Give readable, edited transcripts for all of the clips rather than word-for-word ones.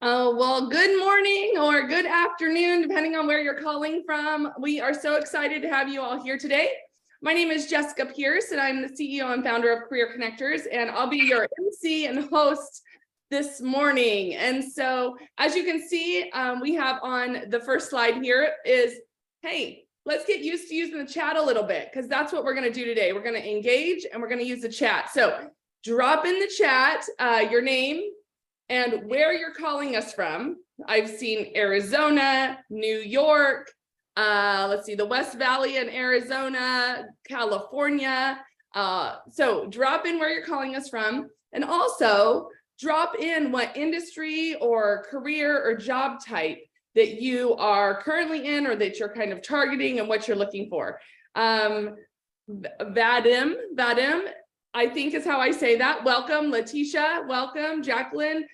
Oh, well, good morning or good afternoon, depending on where you're calling from. We are so excited to have you all here today. My name is Jessica Pierce, and I'm the CEO and founder of Career Connectors, and I'll be your MC and host this morning. And so, as you can see, we have on the first slide here is, hey, let's get used to using the chat a little bit, because that's what we're going to do today. We're going to engage and we're going to use the chat. So drop in the chat your name and where you're calling us from. I've seen Arizona, New York, let's see, the West Valley in Arizona, California. So drop in where you're calling us from, and also drop in what industry or career or job type that you are currently in or that you're kind of targeting and what you're looking for. Vadim, I think is how I say that. Welcome, Letitia. Welcome, Jacqueline.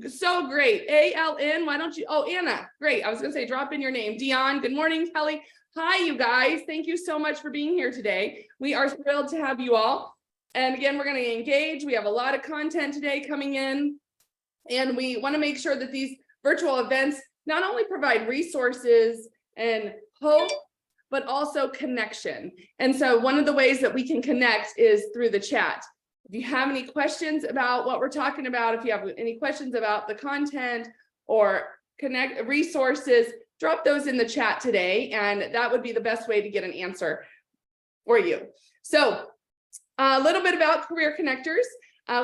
So great. ALN, why don't you? Oh, Anna, great. I was going to say, drop in your name. Dion, good morning. Kelly. Hi, you guys. Thank you so much for being here today. We are thrilled to have you all. And again, we're going to engage. We have a lot of content today coming in, and we want to make sure that these virtual events not only provide resources and hope, but also connection. And so one of the ways that we can connect is through the chat. If you have any questions about what we're talking about, if you have any questions about the content or connect resources, drop those in the chat today, and that would be the best way to get an answer for you. So a little bit about Career Connectors.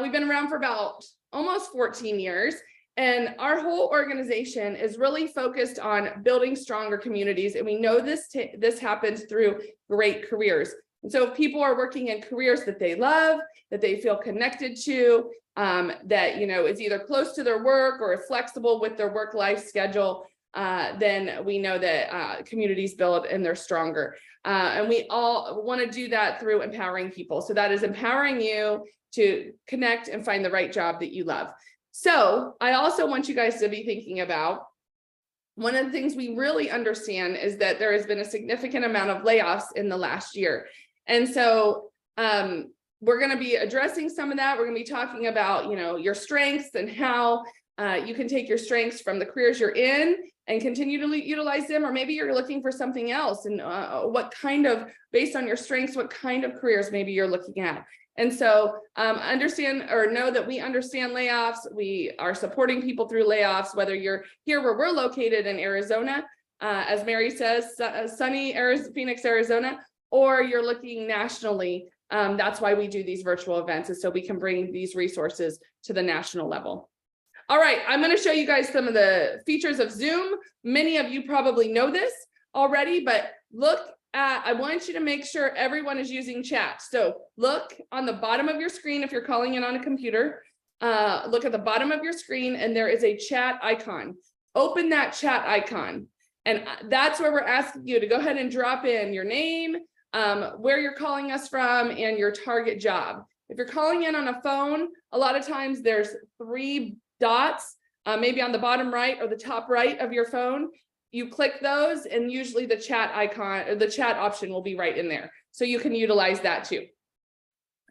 We've been around for about almost 14 years, and our whole organization is really focused on building stronger communities. And we know this happens through great careers. And so if people are working in careers that they love, that they feel connected to, that, you know, is either close to their work or flexible with their work-life schedule, then we know that communities build and they're stronger. And we all want to do that through empowering people. So that is empowering you to connect and find the right job that you love. So I also want you guys to be thinking about, one of the things we really understand is that there has been a significant amount of layoffs in the last year. And so we're going to be addressing some of that. We're going to be talking about, you know, your strengths and how you can take your strengths from the careers you're in and continue to utilize them, or maybe you're looking for something else, and what kind of, based on your strengths, what kind of careers maybe you're looking at. And so understand or know that we understand layoffs. We are supporting people through layoffs, whether you're here where we're located in Arizona, as Mary says, sunny Phoenix, Arizona, or you're looking nationally. That's why we do these virtual events, is so we can bring these resources to the national level. All right, I'm going to show you guys some of the features of Zoom. Many of you probably know this already, but look at, I want you to make sure everyone is using chat. So look on the bottom of your screen if you're calling in on a computer. Look at the bottom of your screen, and there is a chat icon. Open that chat icon, and that's where we're asking you to go ahead and drop in your name, where you're calling us from, and your target job. If you're calling in on a phone, a lot of times there's 3 dots, maybe on the bottom right or the top right of your phone. You click those, and usually the chat icon or the chat option will be right in there. So you can utilize that too.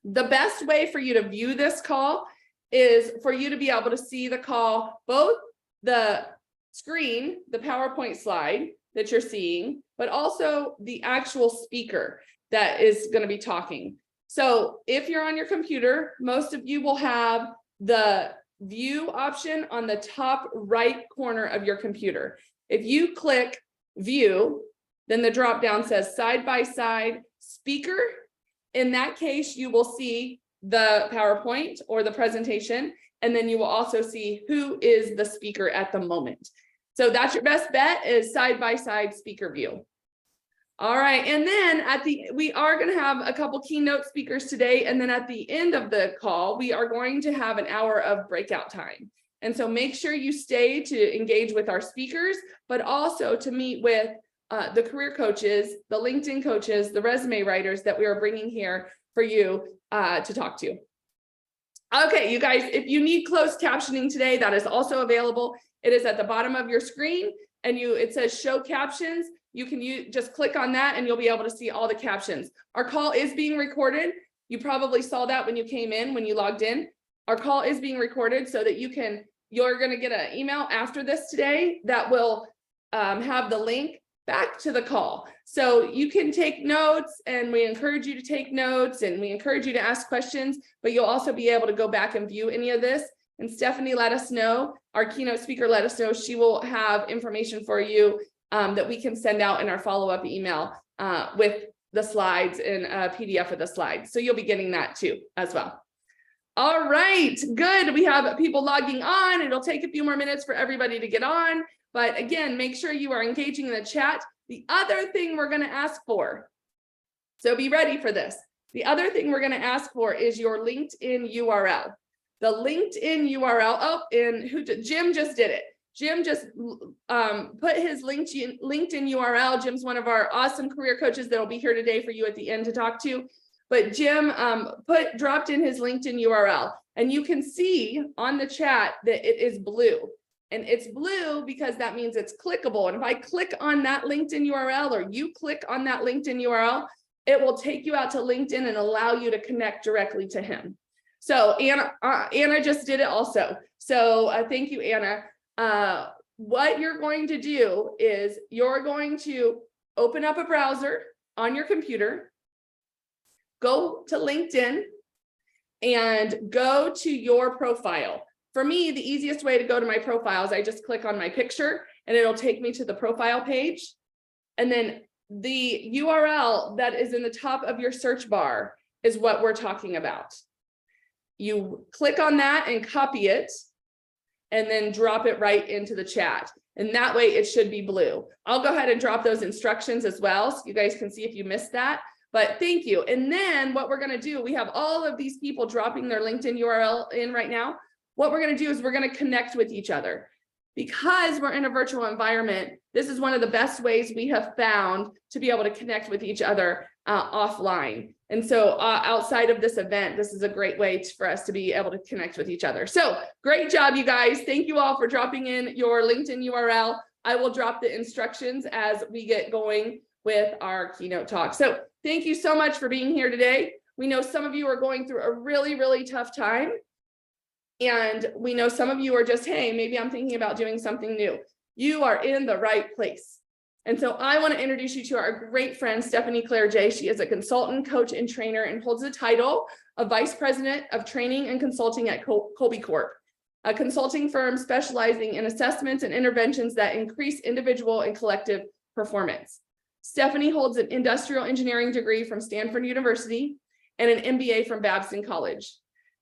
The best way for you to view this call is for you to be able to see the call, both the screen, the PowerPoint slide that you're seeing, but also the actual speaker that is going to be talking. So if you're on your computer, most of you will have the view option on the top right corner of your computer. If you click view, then the drop down says side by side speaker. In that case, you will see the PowerPoint or the presentation, and then you will also see who is the speaker at the moment. So that's your best bet, is side by side speaker view. All right, and then we are going to have a couple keynote speakers today, and then at the end of the call, we are going to have an hour of breakout time. And so make sure you stay to engage with our speakers, but also to meet with the career coaches, the LinkedIn coaches, the resume writers that we are bringing here for you to talk to. Okay, you guys, if you need closed captioning today, that is also available. It is at the bottom of your screen, and it says show captions. You can just click on that and you'll be able to see all the captions. Our call is being recorded, You probably saw that when you came in, when you logged in. Our call is being recorded so that you're going to get an email after this today that will have the link back to the call. So you can take notes, and we encourage you to take notes, and we encourage you to ask questions, but you'll also be able to go back and view any of this. And Stephanie let us know, our keynote speaker let us know she will have information for you that we can send out in our follow-up email with the slides and a PDF of the slides. So you'll be getting that too as well. All right, good. We have people logging on. It'll take a few more minutes for everybody to get on. But again, make sure you are engaging in the chat. The other thing we're going to ask for, so be ready for this. The other thing we're going to ask for is your LinkedIn URL. The LinkedIn URL, Jim just did it. Jim just put his LinkedIn URL. Jim's one of our awesome career coaches that will be here today for you at the end to talk to. But Jim dropped in his LinkedIn URL, and you can see on the chat that it is blue. And it's blue because that means it's clickable. And if I click on that LinkedIn URL, or you click on that LinkedIn URL, it will take you out to LinkedIn and allow you to connect directly to him. So Anna just did it also. So thank you, Anna. What you're going to do is you're going to open up a browser on your computer, go to LinkedIn, and go to your profile. For me, the easiest way to go to my profile is I just click on my picture, and it'll take me to the profile page. And then the URL that is in the top of your search bar is what we're talking about. You click on that and copy it, and then drop it right into the chat. And that way it should be blue. I'll go ahead and drop those instructions as well, so you guys can see if you missed that. But thank you. And then what we're going to do, we have all of these people dropping their LinkedIn URL in right now. What we're going to do is we're going to connect with each other. Because we're in a virtual environment, this is one of the best ways we have found to be able to connect with each other offline. And so outside of this event, this is a great way for us to be able to connect with each other. So great job, you guys. Thank you all for dropping in your LinkedIn URL. I will drop the instructions as we get going with our keynote talk. So thank you so much for being here today. We know some of you are going through a really, really tough time. And we know some of you are just, hey, maybe I'm thinking about doing something new. You are in the right place. And so I want to introduce you to our great friend, Stephanie Clerge. She is a consultant, coach, and trainer, and holds the title of Vice President of Training and Consulting at Colby Corp, a consulting firm specializing in assessments and interventions that increase individual and collective performance. Stephanie holds an industrial engineering degree from Stanford University and an MBA from Babson College.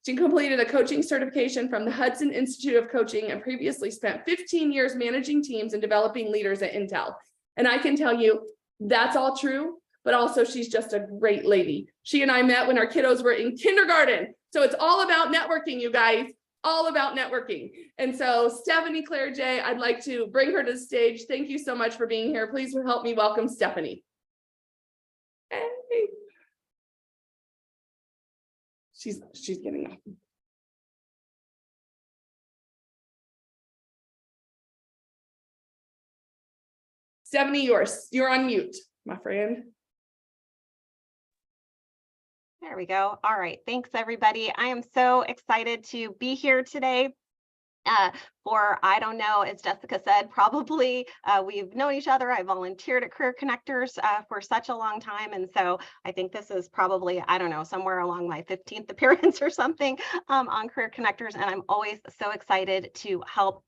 She completed a coaching certification from the Hudson Institute of Coaching and previously spent 15 years managing teams and developing leaders at Intel. And I can tell you that's all true, but also she's just a great lady. She and I met when our kiddos were in kindergarten. So it's all about networking, you guys, all about networking. And so Stephanie Clerge, I'd like to bring her to the stage. Thank you so much for being here. Please help me welcome Stephanie. Hey. She's getting up. Stephanie, you're on mute, my friend. There we go. All right. Thanks, everybody. I am so excited to be here today. I don't know, as Jessica said, probably we've known each other. I volunteered at Career Connectors for such a long time. And so I think this is probably, I don't know, somewhere along my 15th appearance or something on Career Connectors. And I'm always so excited to help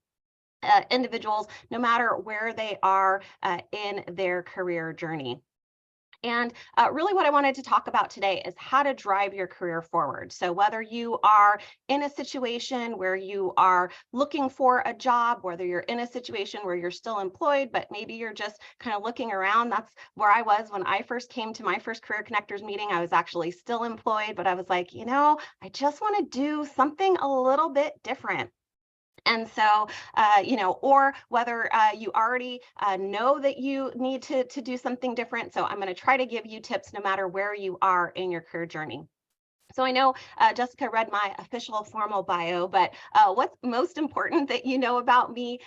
individuals, no matter where they are in their career journey. And really what I wanted to talk about today is how to drive your career forward. So whether you are in a situation where you are looking for a job, whether you're in a situation where you're still employed, but maybe you're just kind of looking around. That's where I was when I first came to my first Career Connectors meeting. I was actually still employed, but I was like, you know, I just want to do something a little bit different. And so, or whether you already know that you need to do something different. So I'm going to try to give you tips no matter where you are in your career journey. So I know Jessica read my official formal bio, but what's most important that you know about me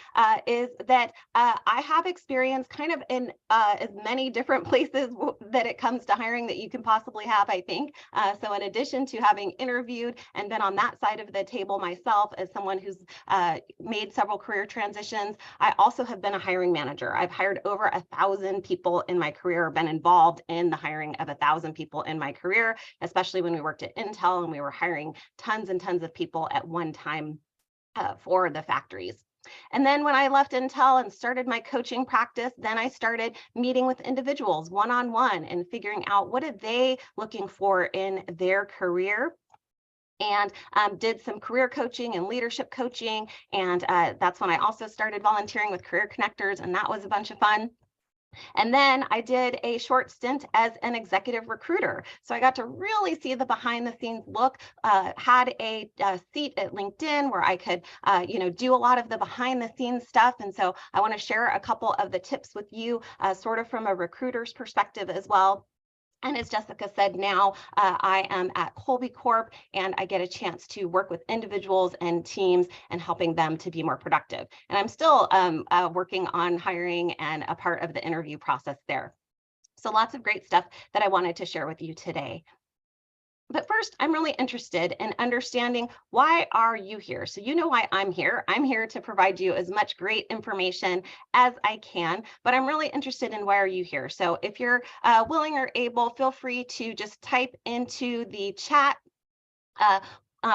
is that I have experience kind of in as many different places that it comes to hiring that you can possibly have, I think. So in addition to having interviewed and been on that side of the table myself as someone who's made several career transitions, I also have been a hiring manager. I've hired over 1,000 people in my career, been involved in the hiring of 1,000 people in my career, especially when we worked at Intel and we were hiring tons and tons of people at one time for the factories. And then when I left Intel and started my coaching practice, then I started meeting with individuals one-on-one and figuring out what are they looking for in their career, and did some career coaching and leadership coaching. And that's when I also started volunteering with Career Connectors, and that was a bunch of fun. And then I did a short stint as an executive recruiter. So I got to really see the behind the scenes look, had a seat at LinkedIn where I could, do a lot of the behind the scenes stuff. And so I want to share a couple of the tips with you, sort of from a recruiter's perspective as well. And as Jessica said, now I am at Colby Corp, and I get a chance to work with individuals and teams and helping them to be more productive. And I'm still working on hiring and a part of the interview process there. So lots of great stuff that I wanted to share with you today. But first, I'm really interested in understanding, why are you here? So you know why I'm here. I'm here to provide you as much great information as I can, but I'm really interested in, why are you here? So if you're willing or able, feel free to just type into the chat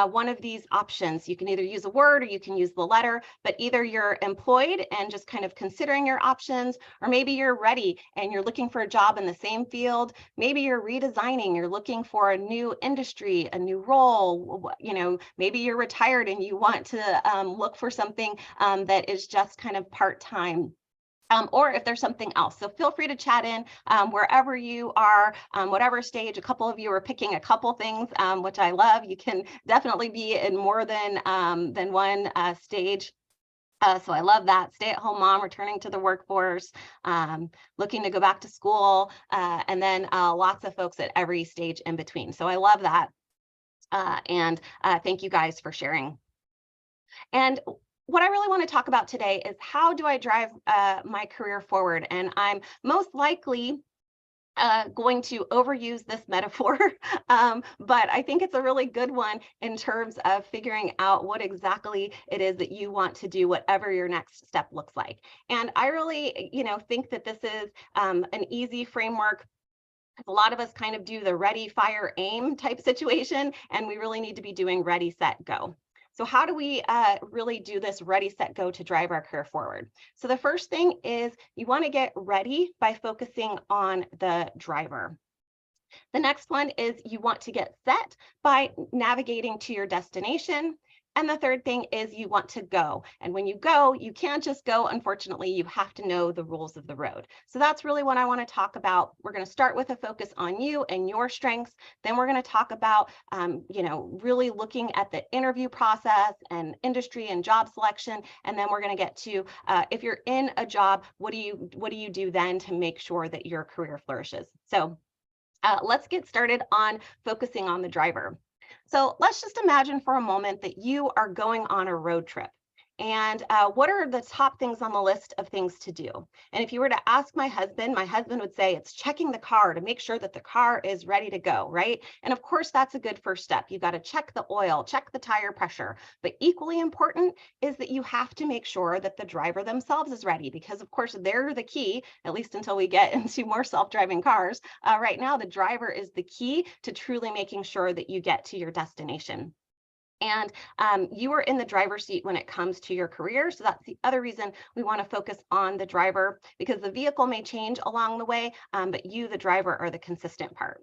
one of these options. You can either use a word or you can use the letter, but either you're employed and just kind of considering your options, or maybe you're ready and you're looking for a job in the same field. Maybe you're redesigning, you're looking for a new industry, a new role. Maybe you're retired and you want to look for something that is just kind of part-time. Or if there's something else. So feel free to chat in wherever you are, whatever stage. A couple of you are picking a couple things, which I love. You can definitely be in more than one stage. So I love that. Stay-at-home mom returning to the workforce, looking to go back to school, and then lots of folks at every stage in between. So I love that. And thank you guys for sharing. And what I really want to talk about today is, how do I drive my career forward? And I'm most likely going to overuse this metaphor, but I think it's a really good one in terms of figuring out what exactly it is that you want to do, whatever your next step looks like. And I really, think that this is an easy framework. A lot of us kind of do the ready, fire, aim type situation, and we really need to be doing ready, set, go. So how do we really do this ready, set, go to drive our career forward? So the first thing is, you want to get ready by focusing on the driver. The next one is, you want to get set by navigating to your destination. And the third thing is, you want to go. And when you go, you can't just go, unfortunately, you have to know the rules of the road. So that's really what I want to talk about. We're going to start with a focus on you and your strengths. Then we're going to talk about, really looking at the interview process and industry and job selection. And then we're going to get to, if you're in a job, what do you do then to make sure that your career flourishes? So let's get started on focusing on the driver. So let's just imagine for a moment that you are going on a road trip. And what are the top things on the list of things to do? And if you were to ask my husband would say it's checking the car to make sure that the car is ready to go, right? And of course, that's a good first step. You've got to check the oil, check the tire pressure. But equally important is that you have to make sure that the driver themselves is ready, because of course, they're the key, at least until we get into more self-driving cars. Right now, the driver is the key to truly making sure that you get to your destination. And you are in the driver's seat when it comes to your career. So that's the other reason we want to focus on the driver, because the vehicle may change along the way, but you, the driver, are the consistent part.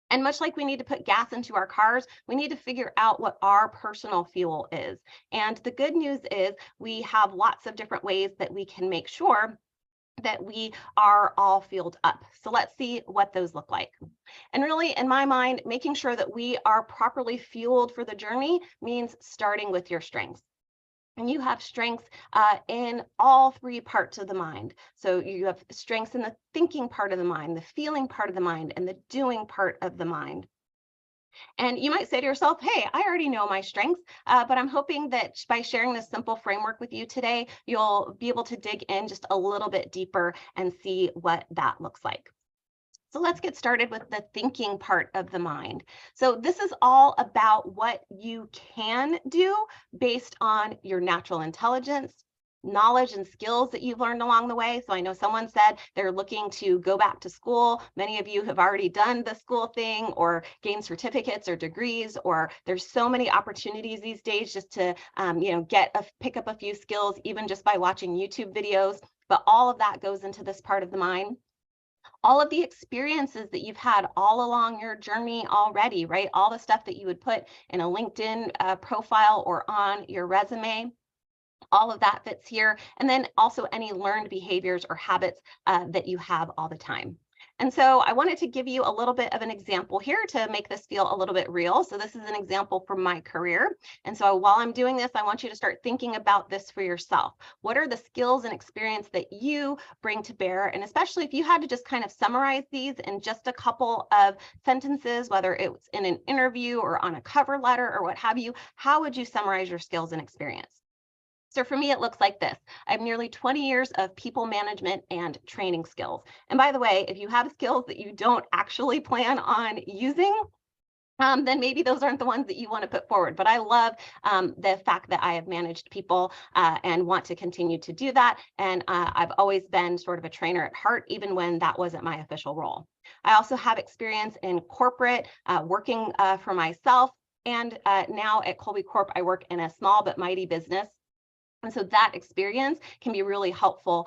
And much like we need to put gas into our cars, we need to figure out what our personal fuel is. And the good news is, we have lots of different ways that we can make sure that we are all fueled up. So let's see what those look like. And really, in my mind, making sure that we are properly fueled for the journey means starting with your strengths. And you have strengths in all three parts of the mind. So you have strengths in the thinking part of the mind, the feeling part of the mind, and the doing part of the mind. And you might say to yourself, hey, I already know my strengths, but I'm hoping that by sharing this simple framework with you today, you'll be able to dig in just a little bit deeper and see what that looks like. So let's get started with the thinking part of the mind. So this is all about what you can do based on your natural intelligence, knowledge and skills that you've learned along the way. So I know someone said they're looking to go back to school. Many of you have already done the school thing or gained certificates or degrees, or there's so many opportunities these days just to pick up a few skills, even just by watching YouTube videos. But all of that goes into this part of the mind. All of the experiences that you've had all along your journey already, right? All the stuff that you would put in a LinkedIn profile or on your resume, all of that fits here. And then also any learned behaviors or habits that you have all the time. And so I wanted to give you a little bit of an example here to make this feel a little bit real. So this is an example from my career. And so while I'm doing this, I want you to start thinking about this for yourself. What are the skills and experience that you bring to bear? And especially if you had to just kind of summarize these in just a couple of sentences, whether it's in an interview or on a cover letter or what have you, how would you summarize your skills and experience? So for me, it looks like this. I have nearly 20 years of people management and training skills. And by the way, if you have skills that you don't actually plan on using, then maybe those aren't the ones that you want to put forward. But I love the fact that I have managed people and want to continue to do that. And I've always been sort of a trainer at heart, even when that wasn't my official role. I also have experience in corporate, working for myself. And now at Colby Corp, I work in a small but mighty business. And so that experience can be really helpful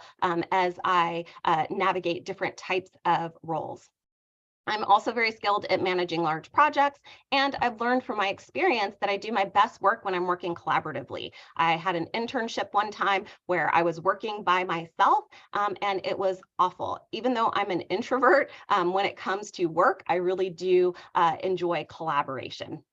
as I navigate different types of roles. I'm also very skilled at managing large projects, and I've learned from my experience that I do my best work when I'm working collaboratively. I had an internship one time where I was working by myself, and it was awful. Even though I'm an introvert, when it comes to work, I really do enjoy collaboration.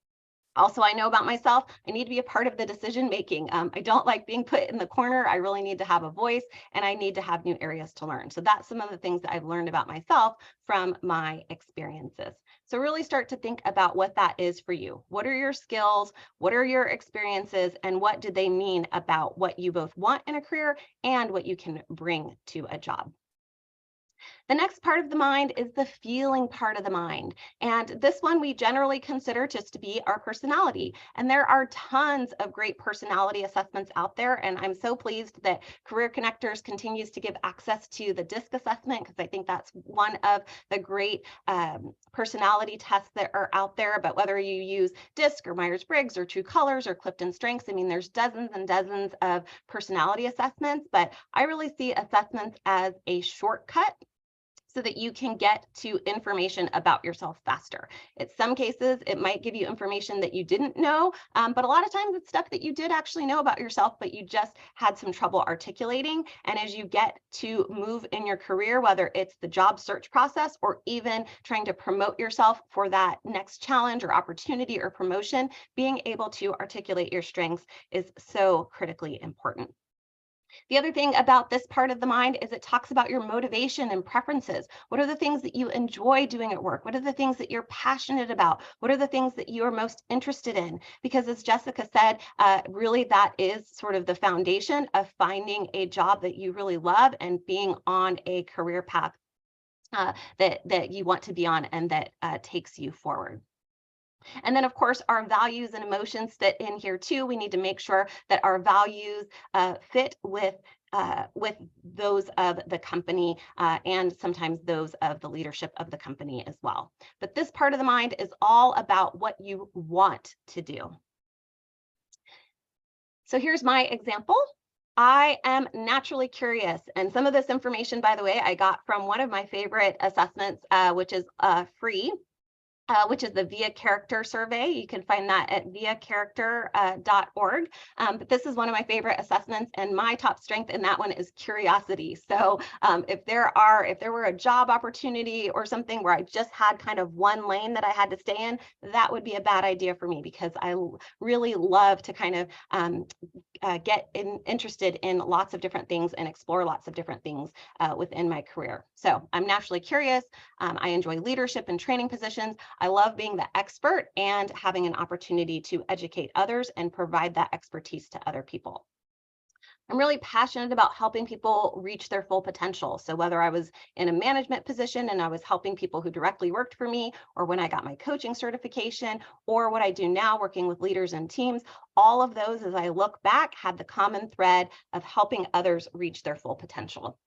Also, I know about myself, I need to be a part of the decision making. I don't like being put in the corner. I really need to have a voice, and I need to have new areas to learn. So that's some of the things that I've learned about myself from my experiences. So really start to think about what that is for you. What are your skills? What are your experiences? And what do they mean about what you both want in a career and what you can bring to a job? The next part of the mind is the feeling part of the mind. And this one we generally consider just to be our personality. And there are tons of great personality assessments out there. And I'm so pleased that Career Connectors continues to give access to the DISC assessment, because I think that's one of the great personality tests that are out there. But whether you use DISC or Myers-Briggs or True Colors or Clifton Strengths, I mean, there's dozens and dozens of personality assessments, but I really see assessments as a shortcut so that you can get to information about yourself faster. In some cases, it might give you information that you didn't know, but a lot of times it's stuff that you did actually know about yourself, but you just had some trouble articulating. And as you get to move in your career, whether it's the job search process or even trying to promote yourself for that next challenge or opportunity or promotion, being able to articulate your strengths is so critically important. The other thing about this part of the mind is it talks about your motivation and preferences. What are the things that you enjoy doing at work? What are the things that you're passionate about? What are the things that you are most interested in? Because as Jessica said, really that is sort of the foundation of finding a job that you really love and being on a career path that you want to be on and that takes you forward. And then, of course, our values and emotions fit in here too. We need to make sure that our values fit with those of the company and sometimes those of the leadership of the company as well. But this part of the mind is all about what you want to do. So here's my example. I am naturally curious. And some of this information, by the way, I got from one of my favorite assessments, which is free. Which is the Via Character Survey. You can find that at viacharacter.org. But this is one of my favorite assessments, and my top strength in that one is curiosity. So if there were a job opportunity or something where I just had kind of one lane that I had to stay in, that would be a bad idea for me, because I really love to kind of get interested in lots of different things and explore lots of different things within my career. So I'm naturally curious. I enjoy leadership and training positions. I love being the expert and having an opportunity to educate others and provide that expertise to other people. I'm really passionate about helping people reach their full potential. So whether I was in a management position and I was helping people who directly worked for me, or when I got my coaching certification, or what I do now working with leaders and teams, all of those, as I look back, had the common thread of helping others reach their full potential.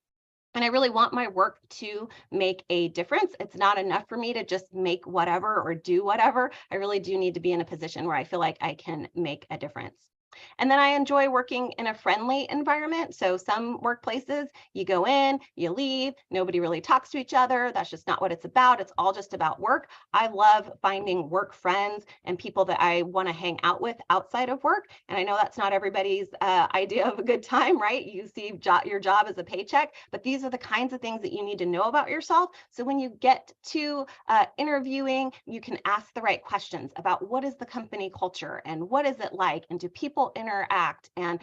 And I really want my work to make a difference. It's not enough for me to just make whatever or do whatever. I really do need to be in a position where I feel like I can make a difference. And then I enjoy working in a friendly environment. So some workplaces, you go in, you leave, nobody really talks to each other. That's just not what it's about. It's all just about work. I love finding work friends and people that I want to hang out with outside of work. And I know that's not everybody's idea of a good time, right? You see your job as a paycheck, but these are the kinds of things that you need to know about yourself. So when you get to interviewing, you can ask the right questions about what is the company culture and what is it like, and do people interact, and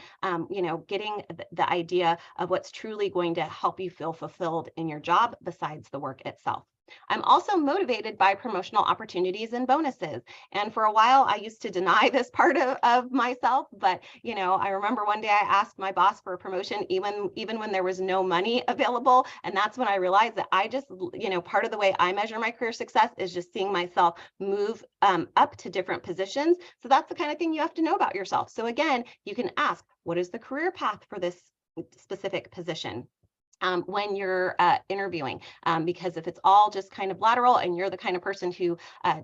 getting the idea of what's truly going to help you feel fulfilled in your job besides the work itself. I'm also motivated by promotional opportunities and bonuses. And for a while, I used to deny this part of myself. But, I remember one day I asked my boss for a promotion, even when there was no money available. And that's when I realized that I just, part of the way I measure my career success is just seeing myself move up to different positions. So that's the kind of thing you have to know about yourself. So again, you can ask, what is the career path for this specific position? When you're interviewing, because if it's all just kind of lateral and you're the kind of person who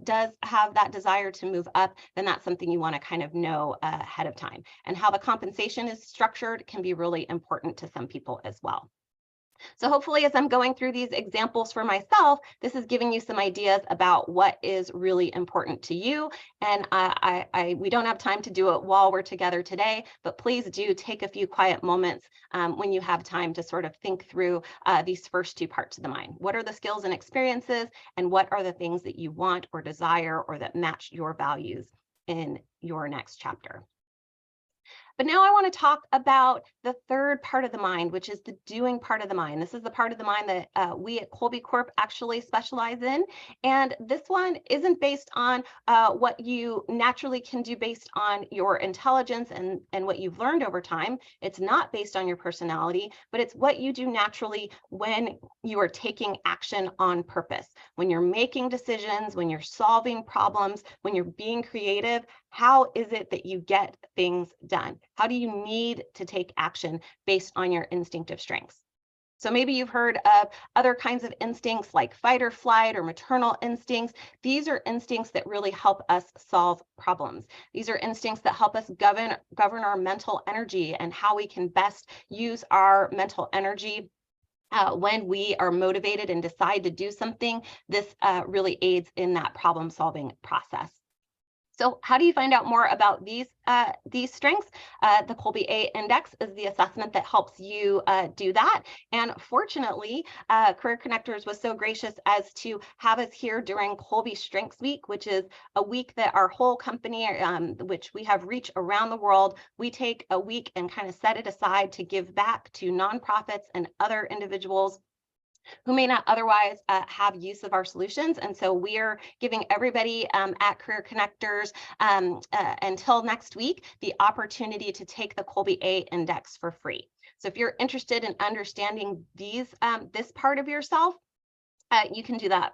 does have that desire to move up, then that's something you want to kind of know ahead of time. And how the compensation is structured can be really important to some people as well. So hopefully, as I'm going through these examples for myself, this is giving you some ideas about what is really important to you. And we don't have time to do it while we're together today, but please do take a few quiet moments when you have time to sort of think through these first two parts of the mind. What are the skills and experiences, and what are the things that you want or desire or that match your values in your next chapter? But now I want to talk about the third part of the mind, which is the doing part of the mind. This is the part of the mind that we at Colby Corp actually specialize in. And this one isn't based on what you naturally can do based on your intelligence and what you've learned over time. It's not based on your personality, but it's what you do naturally when you are taking action on purpose, when you're making decisions, when you're solving problems, when you're being creative. How is it that you get things done? How do you need to take action based on your instinctive strengths? So maybe you've heard of other kinds of instincts like fight or flight or maternal instincts. These are instincts that really help us solve problems. These are instincts that help us govern our mental energy and how we can best use our mental energy when we are motivated and decide to do something. This really aids in that problem solving process. So how do you find out more about these strengths? The Colby A Index is the assessment that helps you do that. And fortunately, Career Connectors was so gracious as to have us here during Colby Strengths Week, which is a week that our whole company, which we have reach around the world, we take a week and kind of set it aside to give back to nonprofits and other individuals who may not otherwise have use of our solutions. And so we are giving everybody at Career Connectors until next week the opportunity to take the Colby A Index for free. So if you're interested in understanding this part of yourself, you can do that.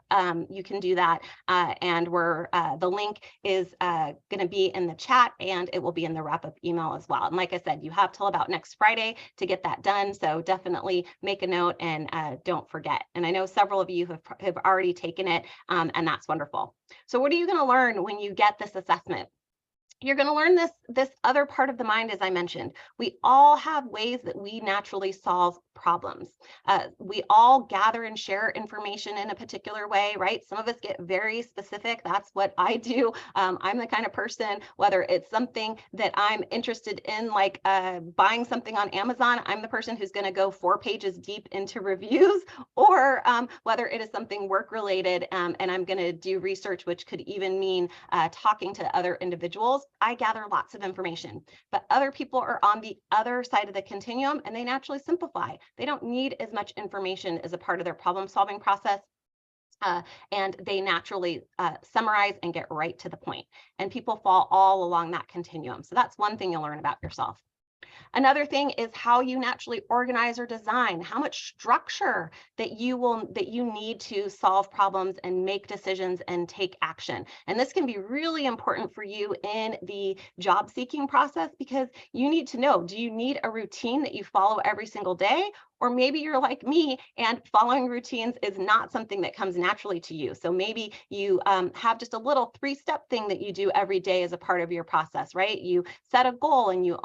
And the link is going to be in the chat, and it will be in the wrap-up email as well. And like I said, you have till about next Friday to get that done. So definitely make a note and don't forget. And I know several of you have already taken it, and that's wonderful. So what are you going to learn when you get this assessment? You're going to learn this other part of the mind, as I mentioned. We all have ways that we naturally solve problems. We all gather and share information in a particular way, right? Some of us get very specific. That's what I do. I'm the kind of person, whether it's something that I'm interested in, like buying something on Amazon, I'm the person who's going to go 4 pages deep into reviews, or whether it is something work related and I'm going to do research, which could even mean talking to other individuals. I gather lots of information, but other people are on the other side of the continuum and they naturally simplify. They don't need as much information as a part of their problem solving process. and they naturally summarize and get right to the point. And people fall all along that continuum. So that's one thing you'll learn about yourself. Another thing is how you naturally organize or design, how much structure that you need to solve problems and make decisions and take action. And this can be really important for you in the job seeking process, because you need to know, do you need a routine that you follow every single day? Or maybe you're like me and following routines is not something that comes naturally to you. So maybe you have just a little 3-step thing that you do every day as a part of your process, right? You set a goal and you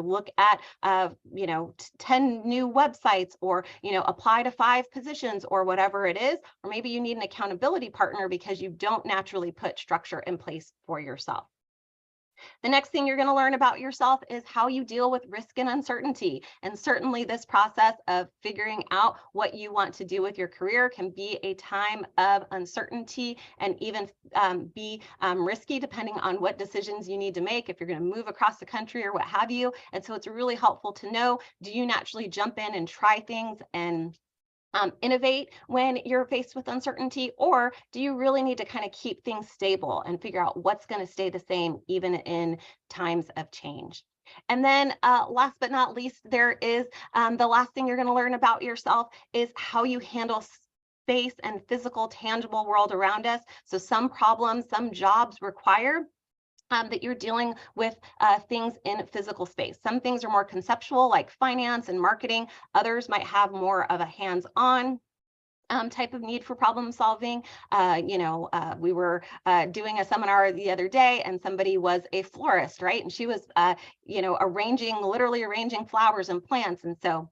look at 10 new websites, or apply to 5 positions or whatever it is. Or maybe you need an accountability partner because you don't naturally put structure in place for yourself. The next thing you're going to learn about yourself is how you deal with risk and uncertainty. And certainly this process of figuring out what you want to do with your career can be a time of uncertainty, and even be risky depending on what decisions you need to make, if you're going to move across the country or what have you. And so it's really helpful to know, do you naturally jump in and try things and innovate when you're faced with uncertainty, or do you really need to kind of keep things stable and figure out what's going to stay the same even in times of change? And then last but not least, there is the last thing you're going to learn about yourself is how you handle space and physical, tangible world around us. So some problems, some jobs require that you're dealing with things in physical space. Some things are more conceptual, like finance and marketing. Others might have more of a hands-on type of need for problem solving. We were doing a seminar the other day, and somebody was a florist, right? And she was, literally arranging flowers and plants. And so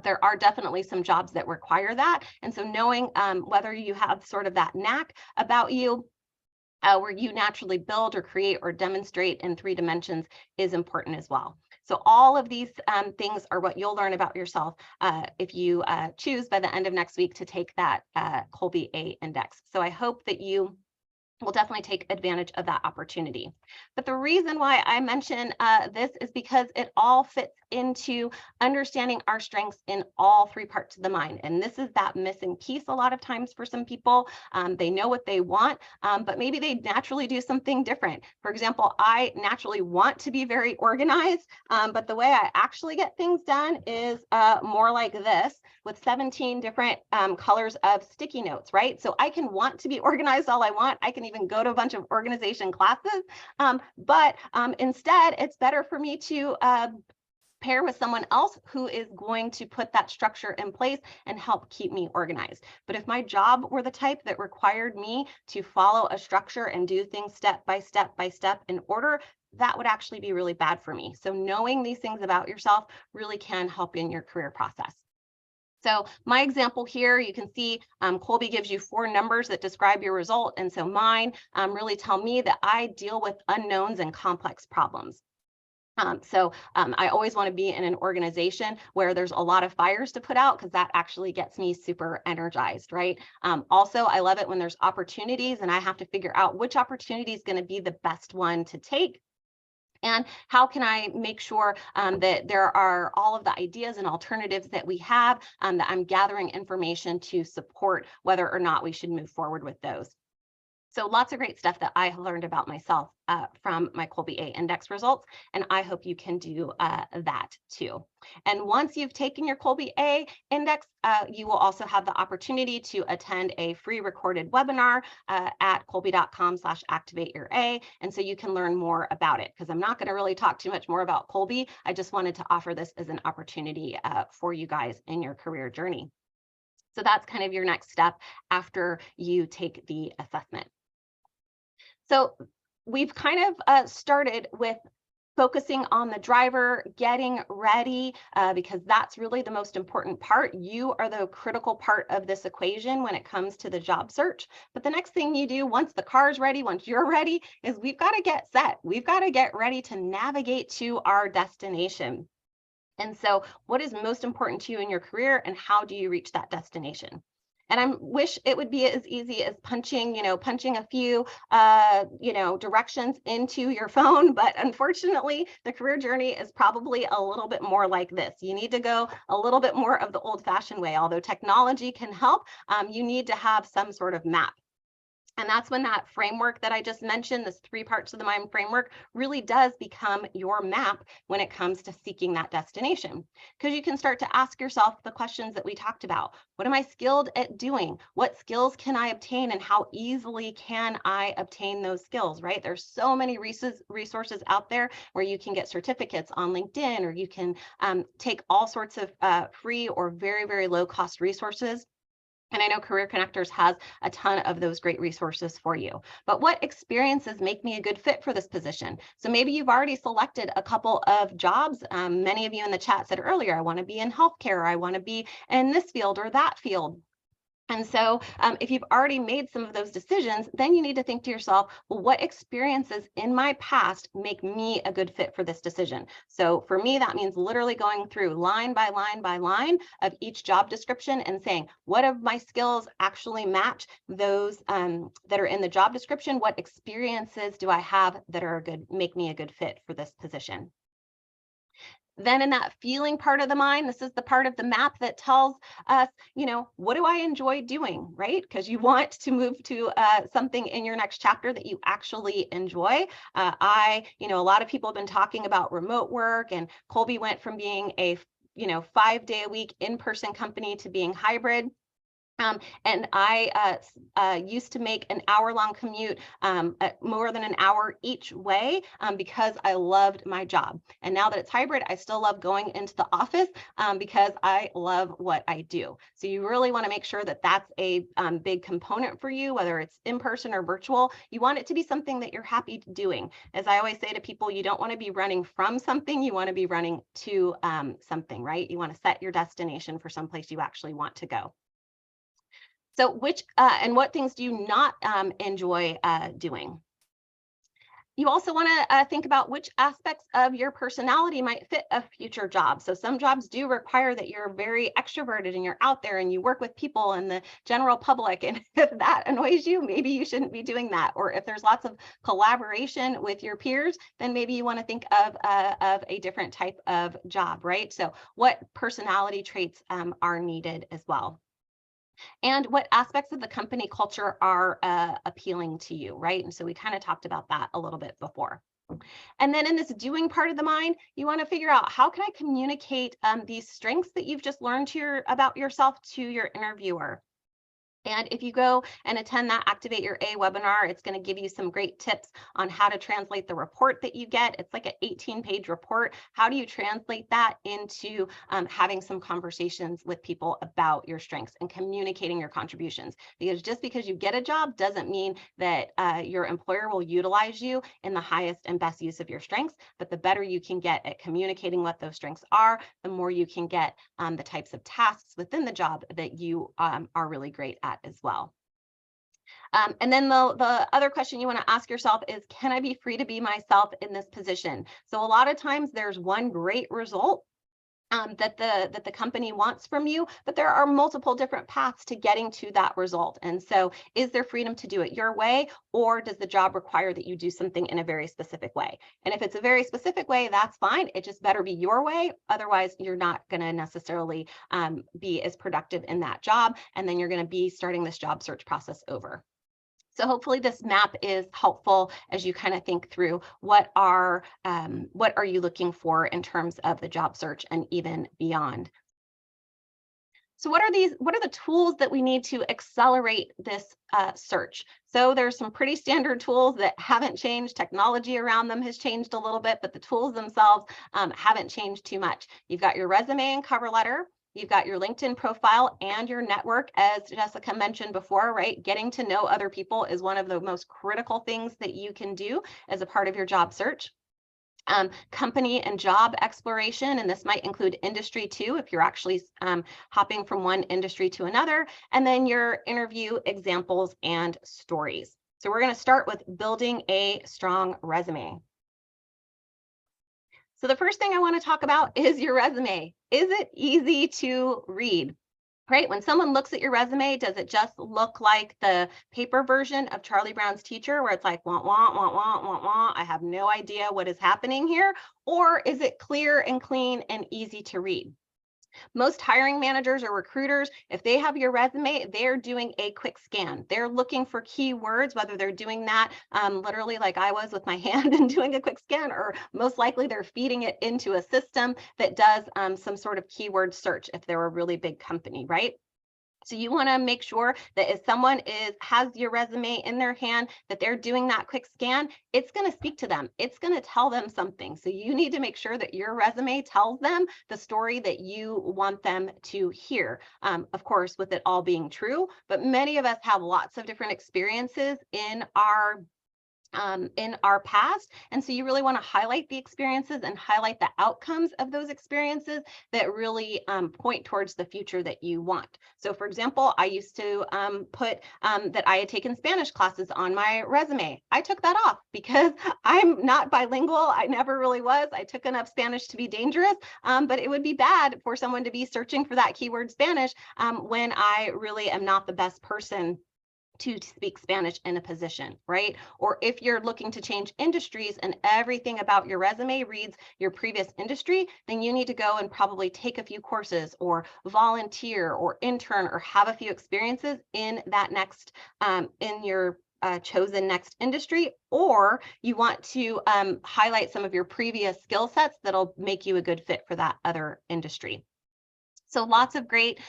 there are definitely some jobs that require that. And so knowing whether you have sort of that knack about you, where you naturally build or create or demonstrate in 3 dimensions, is important as well. So all of these things are what you'll learn about yourself if you choose by the end of next week to take that Kolbe A index. So I hope that you will definitely take advantage of that opportunity. But the reason why I mention this is because it all fits into understanding our strengths in all 3 parts of the mind. And this is that missing piece a lot of times for some people. They know what they want, but maybe they naturally do something different. For example, I naturally want to be very organized, but the way I actually get things done is more like this, with 17 different colors of sticky notes, right? So I can want to be organized all I want. I can even go to a bunch of organization classes, but instead it's better for me to pair with someone else who is going to put that structure in place and help keep me organized. But if my job were the type that required me to follow a structure and do things step by step by step in order, that would actually be really bad for me. So knowing these things about yourself really can help in your career process. So my example here, you can see Kolbe gives you 4 numbers that describe your result. And so mine really tell me that I deal with unknowns and complex problems. I always want to be in an organization where there's a lot of fires to put out, because that actually gets me super energized, right? Also, I love it when there's opportunities and I have to figure out which opportunity is going to be the best one to take. And how can I make sure that there are all of the ideas and alternatives that we have, that I'm gathering information to support whether or not we should move forward with those. So lots of great stuff that I have learned about myself from my Kolbe A index results, and I hope you can do that too. And once you've taken your Kolbe A index, you will also have the opportunity to attend a free recorded webinar at kolbe.com/activateyoura. And so you can learn more about it, because I'm not going to really talk too much more about Kolbe. I just wanted to offer this as an opportunity for you guys in your career journey. So that's kind of your next step after you take the assessment. So we've kind of started with focusing on the driver, getting ready, because that's really the most important part. You are the critical part of this equation when it comes to the job search. But the next thing you do once the car's ready, once you're ready, is we've got to get set. We've got to get ready to navigate to our destination. And so what is most important to you in your career, and how do you reach that destination? And I wish it would be as easy as punching a few, directions into your phone. But unfortunately, the career journey is probably a little bit more like this. You need to go a little bit more of the old-fashioned way. Although technology can help, you need to have some sort of map. And that's when that framework that I just mentioned, this 3 parts of the mind framework, really does become your map when it comes to seeking that destination. Because you can start to ask yourself the questions that we talked about. What am I skilled at doing? What skills can I obtain, and how easily can I obtain those skills, right? There's so many resources out there where you can get certificates on LinkedIn, or you can take all sorts of free or very, very low cost resources. And I know Career Connectors has a ton of those great resources for you. But what experiences make me a good fit for this position? So maybe you've already selected a couple of jobs. Many of you in the chat said earlier, I want to be in healthcare, or I want to be in this field or that field. And so if you've already made some of those decisions, then you need to think to yourself, well, what experiences in my past make me a good fit for this decision? So for me, that means literally going through line by line by line of each job description and saying, what of my skills actually match those that are in the job description? What experiences do I have that are make me a good fit for this position? Then in that feeling part of the mind, this is the part of the map that tells us, what do I enjoy doing, right? Because you want to move to something in your next chapter that you actually enjoy. A lot of people have been talking about remote work, and Colby went from being a 5-day-a-week in-person company to being hybrid. And I used to make an hour-long commute, more than an hour each way, because I loved my job. And now that it's hybrid, I still love going into the office because I love what I do. So you really want to make sure that that's a big component for you, whether it's in person or virtual. You want it to be something that you're happy doing. As I always say to people, you don't want to be running from something, you want to be running to something, right? You want to set your destination for someplace you actually want to go. So what things do you not enjoy doing? You also want to think about which aspects of your personality might fit a future job. So some jobs do require that you're very extroverted and you're out there and you work with people and the general public. And if that annoys you, maybe you shouldn't be doing that. Or if there's lots of collaboration with your peers, then maybe you want to think of a different type of job, right? So what personality traits are needed as well? And what aspects of the company culture are appealing to you, right? And so we kind of talked about that a little bit before. And then in this doing part of the mind, you want to figure out, how can I communicate these strengths that you've just learned about yourself to your interviewer? And if you go and attend that Activate Your A webinar, it's going to give you some great tips on how to translate the report that you get. It's like an 18-page report. How do you translate that into having some conversations with people about your strengths and communicating your contributions? Because just because you get a job doesn't mean that your employer will utilize you in the highest and best use of your strengths. But the better you can get at communicating what those strengths are, the more you can get the types of tasks within the job that you are really great at as well. And then the other question you want to ask yourself is, can I be free to be myself in this position? So a lot of times there's one great result that the company wants from you, but there are multiple different paths to getting to that result. And so is there freedom to do it your way, or does the job require that you do something in a very specific way? And if it's a very specific way, that's fine. It just better be your way. Otherwise, you're not going to necessarily be as productive in that job. And then you're going to be starting this job search process over. So hopefully this map is helpful as you kind of think through what are you looking for in terms of the job search and even beyond. So what are the tools that we need to accelerate this search? So there's some pretty standard tools that haven't changed. Technology around them has changed a little bit, but the tools themselves haven't changed too much. You've got your resume and cover letter. You've got your LinkedIn profile and your network, as Jessica mentioned before, right? Getting to know other people is one of the most critical things that you can do as a part of your job search. Company and job exploration, and this might include industry too, if you're actually hopping from one industry to another, and then your interview examples and stories. So we're going to start with building a strong resume. So the first thing I want to talk about is your resume. Is it easy to read? Right? When someone looks at your resume, does it just look like the paper version of Charlie Brown's Teacher, where it's like, wah, wah, wah, wah, wah, wah, I have no idea what is happening here? Or is it clear and clean and easy to read? Most hiring managers or recruiters, if they have your resume, they're doing a quick scan. They're looking for keywords, whether they're doing that literally like I was with my hand and doing a quick scan, or most likely they're feeding it into a system that does some sort of keyword search if they're a really big company, right? So you want to make sure that if someone has your resume in their hand, that they're doing that quick scan, it's going to speak to them. It's going to tell them something. So you need to make sure that your resume tells them the story that you want them to hear. Of course, with it all being true, but many of us have lots of different experiences in our past. And so you really want to highlight the experiences and highlight the outcomes of those experiences that really point towards the future that you want. So for example, I used to put that I had taken Spanish classes on my resume. I took that off because I'm not bilingual. I never really was. I took enough Spanish to be dangerous, but it would be bad for someone to be searching for that keyword Spanish when I really am not the best person to speak Spanish in a position, right? Or if you're looking to change industries and everything about your resume reads your previous industry, then you need to go and probably take a few courses or volunteer or intern or have a few experiences in that next, in your chosen next industry, or you want to highlight some of your previous skill sets that'll make you a good fit for that other industry. So lots of great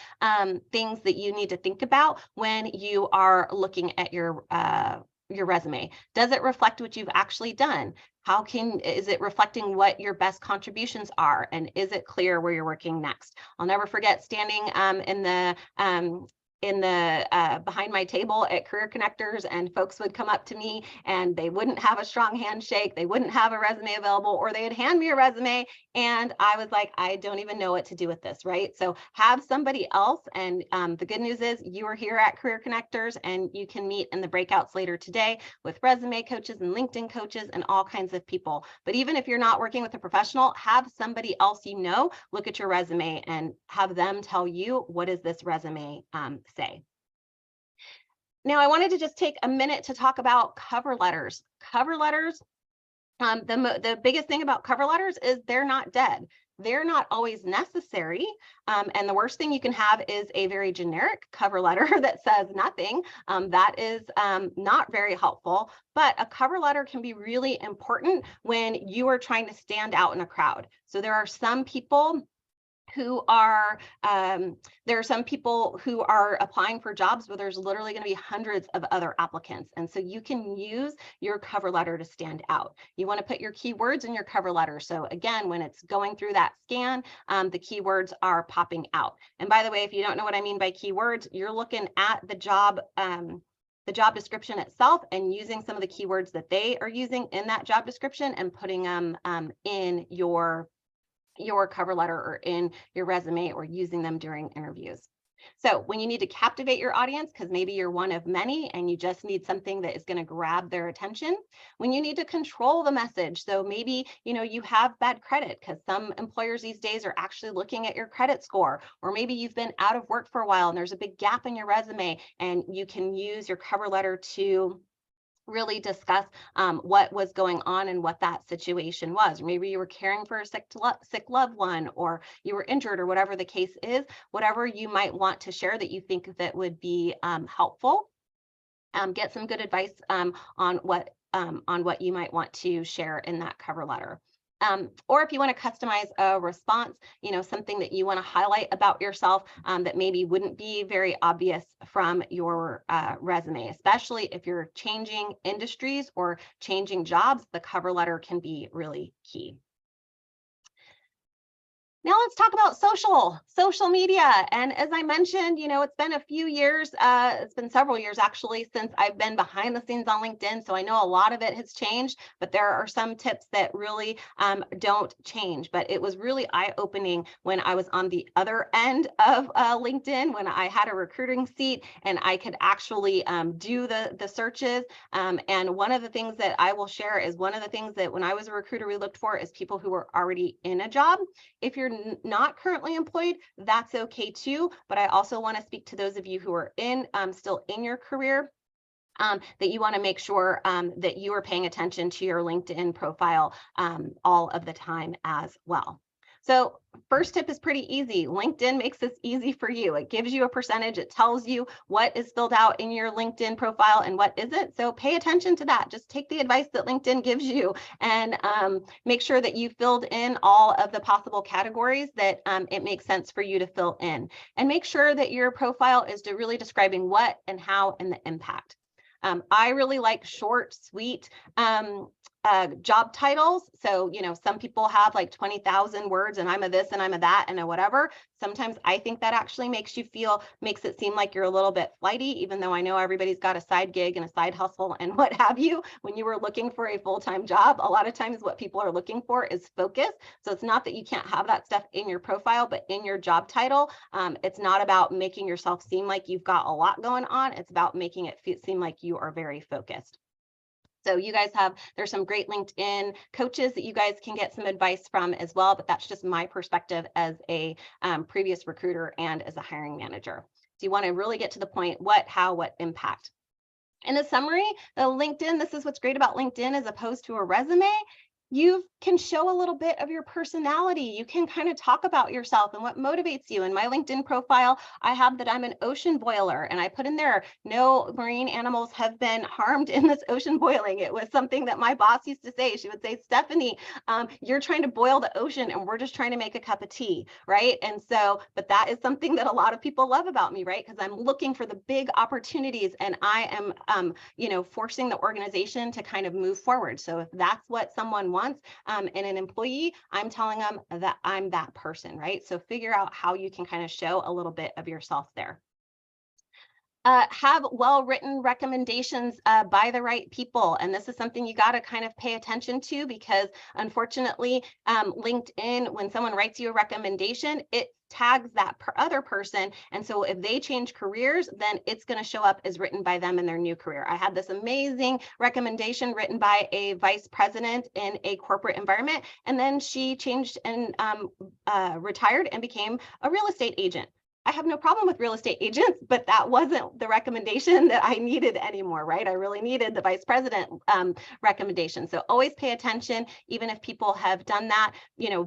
things that you need to think about when you are looking at your resume. Does it reflect what you've actually done? Is it reflecting what your best contributions are? And is it clear where you're working next? I'll never forget standing in the behind my table at Career Connectors, and folks would come up to me and they wouldn't have a strong handshake, they wouldn't have a resume available, or they'd hand me a resume and I was like, I don't even know what to do with this, right? So have somebody else, and the good news is you are here at Career Connectors and you can meet in the breakouts later today with resume coaches and LinkedIn coaches and all kinds of people. But even if you're not working with a professional, have somebody else look at your resume and have them tell you, what does this resume say? Now, I wanted to just take a minute to talk about cover letters. Cover letters, the biggest thing about cover letters is they're not dead. They're not always necessary. And the worst thing you can have is a very generic cover letter that says nothing. That is not very helpful, but a cover letter can be really important when you are trying to stand out in a crowd. So there are some people who are applying for jobs where there's literally going to be hundreds of other applicants. And so you can use your cover letter to stand out. You want to put your keywords in your cover letter. So again, when it's going through that scan, the keywords are popping out. And by the way, if you don't know what I mean by keywords, you're looking at the job description itself and using some of the keywords that they are using in that job description and putting them in your cover letter or in your resume, or using them during interviews. So when you need to captivate your audience, because maybe you're one of many and you just need something that is going to grab their attention. When you need to control the message, so maybe you have bad credit, because some employers these days are actually looking at your credit score, or maybe you've been out of work for a while and there's a big gap in your resume, and you can use your cover letter to really discuss what was going on and what that situation was. Or maybe you were caring for a sick loved one, or you were injured, or whatever the case is, whatever you might want to share that you think that would be helpful. Get some good advice on what you might want to share in that cover letter. Or if you want to customize a response, something that you want to highlight about yourself that maybe wouldn't be very obvious from your resume, especially if you're changing industries or changing jobs, the cover letter can be really key. Now let's talk about social media. And as I mentioned, it's been a few years, it's been several years actually, since I've been behind the scenes on LinkedIn. So I know a lot of it has changed, but there are some tips that really don't change. But it was really eye-opening when I was on the other end of LinkedIn, when I had a recruiting seat and I could actually do the searches. And one of the things that I will share is one of the things that when I was a recruiter, we looked for is people who were already in a job. If you're not currently employed, that's okay too. But I also want to speak to those of you who are still in your career. That you want to make sure that you are paying attention to your LinkedIn profile all of the time as well. So first tip is pretty easy. LinkedIn makes this easy for you. It gives you a percentage. It tells you what is filled out in your LinkedIn profile and what isn't. So pay attention to that. Just take the advice that LinkedIn gives you and make sure that you filled in all of the possible categories that it makes sense for you to fill in. And make sure that your profile is really describing what and how and the impact. I really like short, sweet job titles. So, some people have like 20,000 words and I'm a this and I'm a that and a whatever. Sometimes I think that actually makes it seem like you're a little bit flighty, even though I know everybody's got a side gig and a side hustle and what have you. When you were looking for a full-time job, a lot of times what people are looking for is focus. So it's not that you can't have that stuff in your profile, but in your job title, it's not about making yourself seem like you've got a lot going on. It's about making it seem like you are very focused. So you guys there's some great LinkedIn coaches that you guys can get some advice from as well, but that's just my perspective as a previous recruiter and as a hiring manager. So you want to really get to the point, what, how, what impact. In the summary, the LinkedIn, this is what's great about LinkedIn as opposed to a resume. You can show a little bit of your personality. You can kind of talk about yourself and what motivates you. In my LinkedIn profile, I have that I'm an ocean boiler, and I put in there, no marine animals have been harmed in this ocean boiling. It was something that my boss used to say. She would say, Stephanie, you're trying to boil the ocean and we're just trying to make a cup of tea, right? And so, but that is something that a lot of people love about me, right? Because I'm looking for the big opportunities and I am, forcing the organization to kind of move forward. So if that's what someone wants, in an employee, I'm telling them that I'm that person, right? So figure out how you can kind of show a little bit of yourself there. Have well-written recommendations by the right people. And this is something you got to kind of pay attention to, because unfortunately, LinkedIn, when someone writes you a recommendation, it tags that other person. And so if they change careers, then it's going to show up as written by them in their new career. I had this amazing recommendation written by a vice president in a corporate environment, and then she changed and retired and became a real estate agent. I have no problem with real estate agents, but that wasn't the recommendation that I needed anymore, right? I really needed the vice president recommendation. So always pay attention, even if people have done that,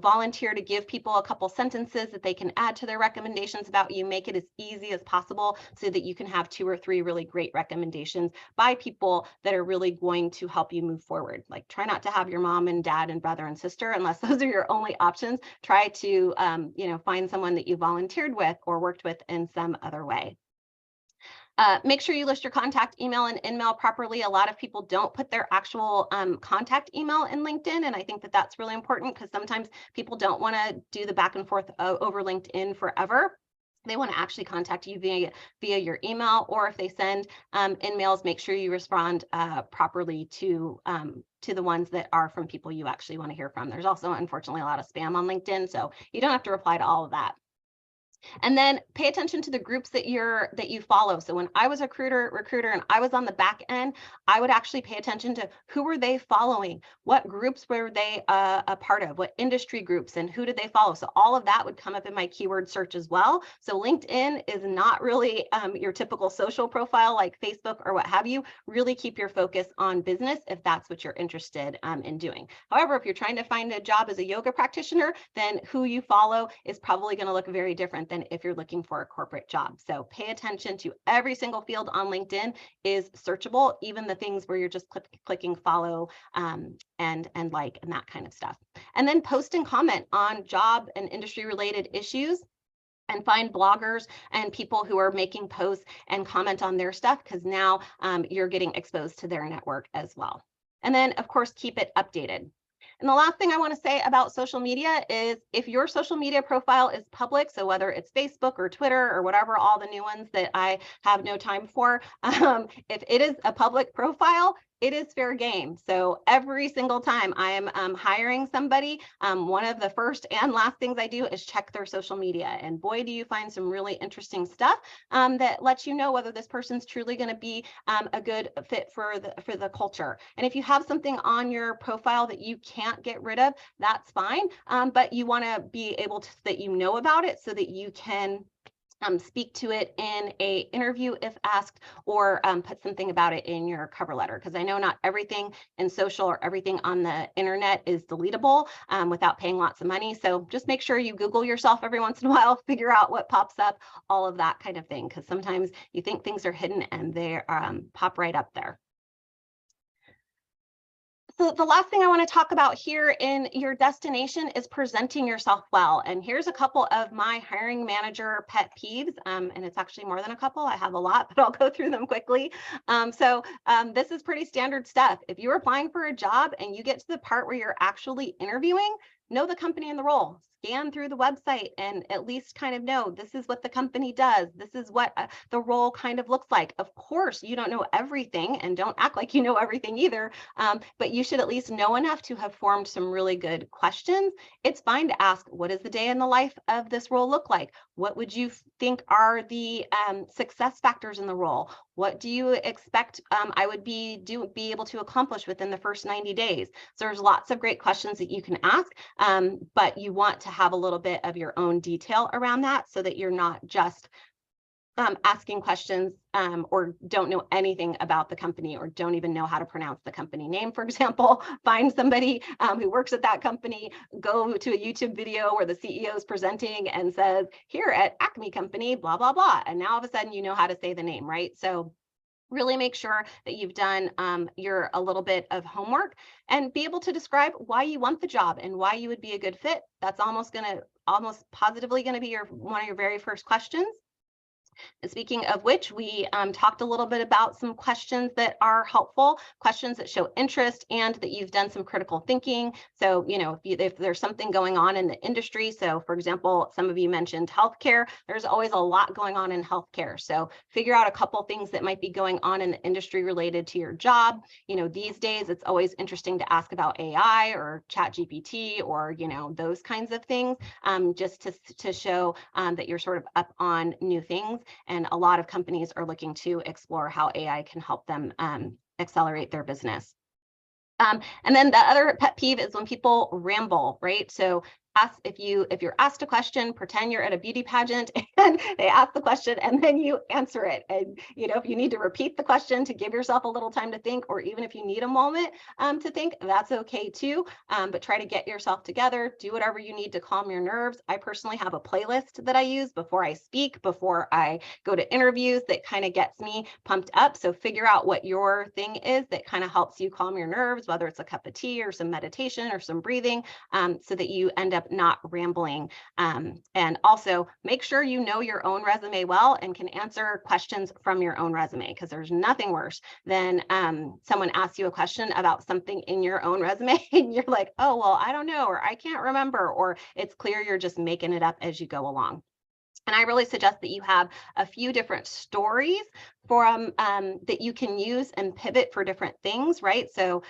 volunteer to give people a couple sentences that they can add to their recommendations about you. Make it as easy as possible so that you can have 2 or 3 really great recommendations by people that are really going to help you move forward. Like, try not to have your mom and dad and brother and sister, unless those are your only options. Try to, find someone that you volunteered with or worked with in some other way. Make sure you list your contact email and InMail properly. A lot of people don't put their actual contact email in LinkedIn, and I think that that's really important, because sometimes people don't want to do the back and forth over LinkedIn forever. They want to actually contact you via your email, or if they send InMails, make sure you respond properly to the ones that are from people you actually want to hear from. There's also, unfortunately, a lot of spam on LinkedIn, so you don't have to reply to all of that. And then pay attention to the groups that you follow. So when I was a recruiter and I was on the back end, I would actually pay attention to who were they following, what groups were they a part of, what industry groups, and who did they follow. So all of that would come up in my keyword search as well. So LinkedIn is not really your typical social profile like Facebook or what have you. Really keep your focus on business if that's what you're interested in doing. However, if you're trying to find a job as a yoga practitioner, then who you follow is probably going to look very different than if you're looking for a corporate job. So pay attention to every single field on LinkedIn is searchable, even the things where you're just clicking follow and like and that kind of stuff. And then post and comment on job and industry related issues, and find bloggers and people who are making posts and comment on their stuff, because now you're getting exposed to their network as well. And then, of course, keep it updated. And the last thing I want to say about social media is, if your social media profile is public, so whether it's Facebook or Twitter or whatever, all the new ones that I have no time for, if it is a public profile, it is fair game. So every single time I am hiring somebody, one of the first and last things I do is check their social media. And boy, do you find some really interesting stuff that lets you know whether this person's truly going to be a good fit for the culture. And if you have something on your profile that you can't get rid of, that's fine. But you want to be able to, that you know about it so that you can speak to it in a interview if asked, or put something about it in your cover letter. Because I know not everything in social or everything on the internet is deletable without paying lots of money. So just make sure you Google yourself every once in a while, figure out what pops up, all of that kind of thing. Because sometimes you think things are hidden and they pop right up there. So the last thing I want to talk about here in your destination is presenting yourself well. And here's a couple of my hiring manager pet peeves. And it's actually more than a couple. I have a lot, but I'll go through them quickly. This is pretty standard stuff. If you're applying for a job and you get to the part where you're actually interviewing, know the company and the role. Scan through the website and at least kind of know this is what the company does. This is what the role kind of looks like. Of course, you don't know everything and don't act like you know everything either, but you should at least know enough to have formed some really good questions. It's fine to ask, what does the day in the life of this role look like? What would you think are the success factors in the role? What do you expect I would be able to accomplish within the first 90 days? So there's lots of great questions that you can ask, but you want to have a little bit of your own detail around that so that you're not just asking questions or don't know anything about the company or don't even know how to pronounce the company name, for example. Find somebody who works at that company, go to a YouTube video where the CEO is presenting and says, here at Acme Company, blah, blah, blah. And now all of a sudden you know how to say the name, right? So really make sure that you've done a little bit of homework and be able to describe why you want the job and why you would be a good fit. That's almost positively going to be one of your very first questions. And speaking of which, we talked a little bit about some questions that are helpful, questions that show interest and that you've done some critical thinking. So, if there's something going on in the industry, so for example, some of you mentioned healthcare, there's always a lot going on in healthcare. So figure out a couple things that might be going on in the industry related to your job. These days, it's always interesting to ask about AI or ChatGPT or, those kinds of things, just to show that you're sort of up on new things. And a lot of companies are looking to explore how AI can help them accelerate their business. And then the other pet peeve is when people ramble, right? So if you're asked a question, pretend you're at a beauty pageant and they ask the question and then you answer it. And if you need to repeat the question to give yourself a little time to think, or even if you need a moment to think, that's okay too. But try to get yourself together, do whatever you need to calm your nerves. I personally have a playlist that I use before I speak, before I go to interviews, that kind of gets me pumped up. So figure out what your thing is that kind of helps you calm your nerves, whether it's a cup of tea or some meditation or some breathing, so that you end up not rambling. And also make sure you know your own resume well and can answer questions from your own resume, because there's nothing worse than someone asks you a question about something in your own resume and you're like, oh, well, I don't know, or I can't remember, or it's clear you're just making it up as you go along. And I really suggest that you have a few different stories that you can use and pivot for different things, right? So,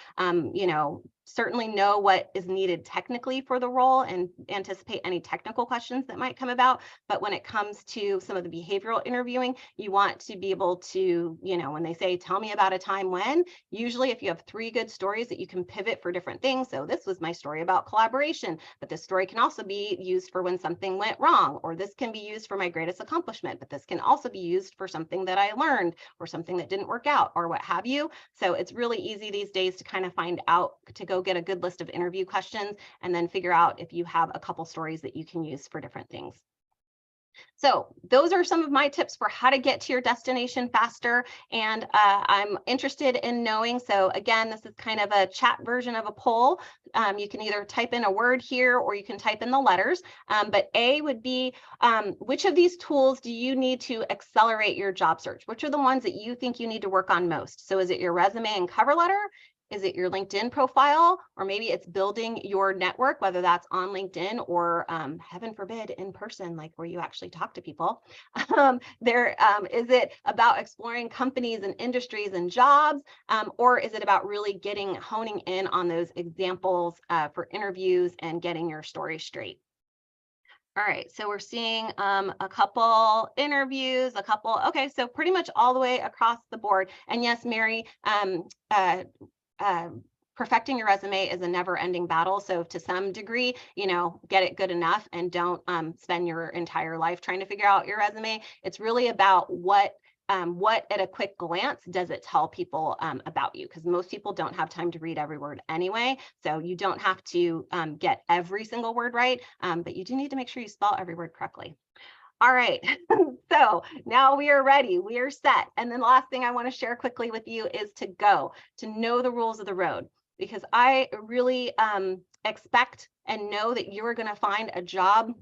certainly know what is needed technically for the role and anticipate any technical questions that might come about. But when it comes to some of the behavioral interviewing, you want to be able to, when they say, tell me about a time when, usually if you have 3 good stories that you can pivot for different things. So this was my story about collaboration, but this story can also be used for when something went wrong, or this can be used for my greatest accomplishment, but this can also be used for something that I learned or something that didn't work out or what have you. So it's really easy these days to kind of find out, to go get a good list of interview questions and then figure out if you have a couple stories that you can use for different things. So those are some of my tips for how to get to your destination faster. And I'm interested in knowing, so again, this is kind of a chat version of a poll. You can either type in a word here or you can type in the letters. But A would be, which of these tools do you need to accelerate your job search? Which are the ones that you think you need to work on most? So is it your resume and cover letter? Is it your LinkedIn profile? Or maybe it's building your network, whether that's on LinkedIn or heaven forbid in person, like where you actually talk to people. Is it about exploring companies and industries and jobs? Or is it about really honing in on those examples for interviews and getting your story straight? All right, so we're seeing a couple interviews, okay, so pretty much all the way across the board. And yes, Mary, perfecting your resume is a never-ending battle. So to some degree, get it good enough and don't spend your entire life trying to figure out your resume. It's really about what at a quick glance does it tell people about you? Because most people don't have time to read every word anyway. So you don't have to get every single word right, but you do need to make sure you spell every word correctly. All right, so now we are ready, we are set. And then the last thing I want to share quickly with you is to know the rules of the road, because I really expect and know that you're going to find a job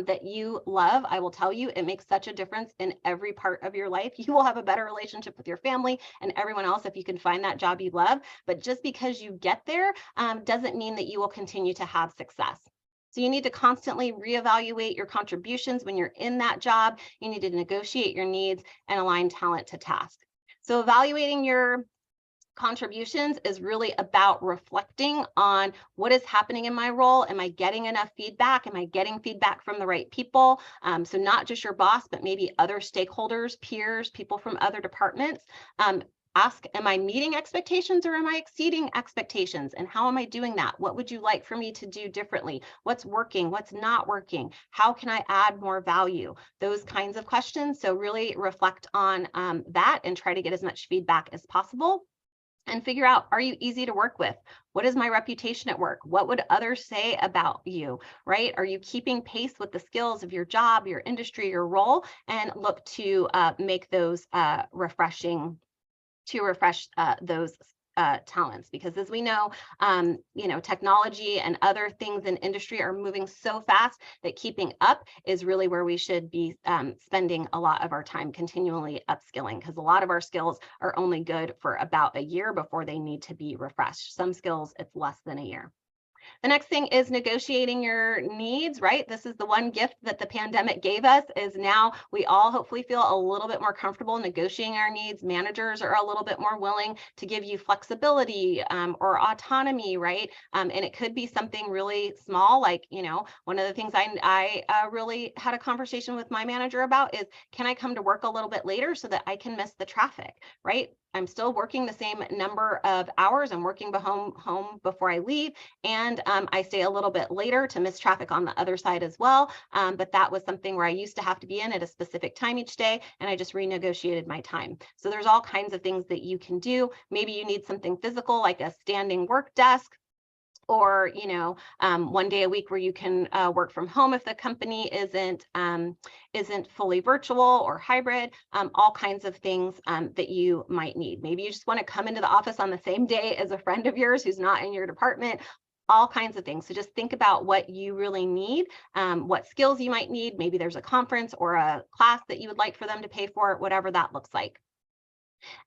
that you love. I will tell you, it makes such a difference in every part of your life. You will have a better relationship with your family and everyone else if you can find that job you love. But just because you get there doesn't mean that you will continue to have success. So you need to constantly reevaluate your contributions when you're in that job. You need to negotiate your needs and align talent to task. So evaluating your contributions is really about reflecting on what is happening in my role. Am I getting enough feedback? Am I getting feedback from the right people? So not just your boss, but maybe other stakeholders, peers, people from other departments. Ask, am I meeting expectations or am I exceeding expectations? And how am I doing that? What would you like for me to do differently? What's working? What's not working? How can I add more value? Those kinds of questions. So really reflect on that and try to get as much feedback as possible. And figure out, are you easy to work with? What is my reputation at work? What would others say about you, right? Are you keeping pace with the skills of your job, your industry, your role? And look to make those refresh those talents, because as we know, technology and other things in industry are moving so fast that keeping up is really where we should be spending a lot of our time continually upskilling, because a lot of our skills are only good for about a year before they need to be refreshed. Some skills, it's less than a year. The next thing is negotiating your needs, right? This is the one gift that the pandemic gave us, is now we all hopefully feel a little bit more comfortable negotiating our needs. Managers are a little bit more willing to give you flexibility or autonomy, right? And it could be something really small, like, one of the things I really had a conversation with my manager about is, can I come to work a little bit later so that I can miss the traffic, right? I'm still working the same number of hours. I'm working home before I leave, and I stay a little bit later to miss traffic on the other side as well. But that was something where I used to have to be in at a specific time each day, and I just renegotiated my time. So there's all kinds of things that you can do. Maybe you need something physical, like a standing work desk, or one day a week where you can work from home if the company isn't fully virtual or hybrid. All kinds of things that you might need. Maybe you just want to come into the office on the same day as a friend of yours who's not in your department. All kinds of things. So just think about what you really need, what skills you might need. Maybe there's a conference or a class that you would like for them to pay for, whatever that looks like.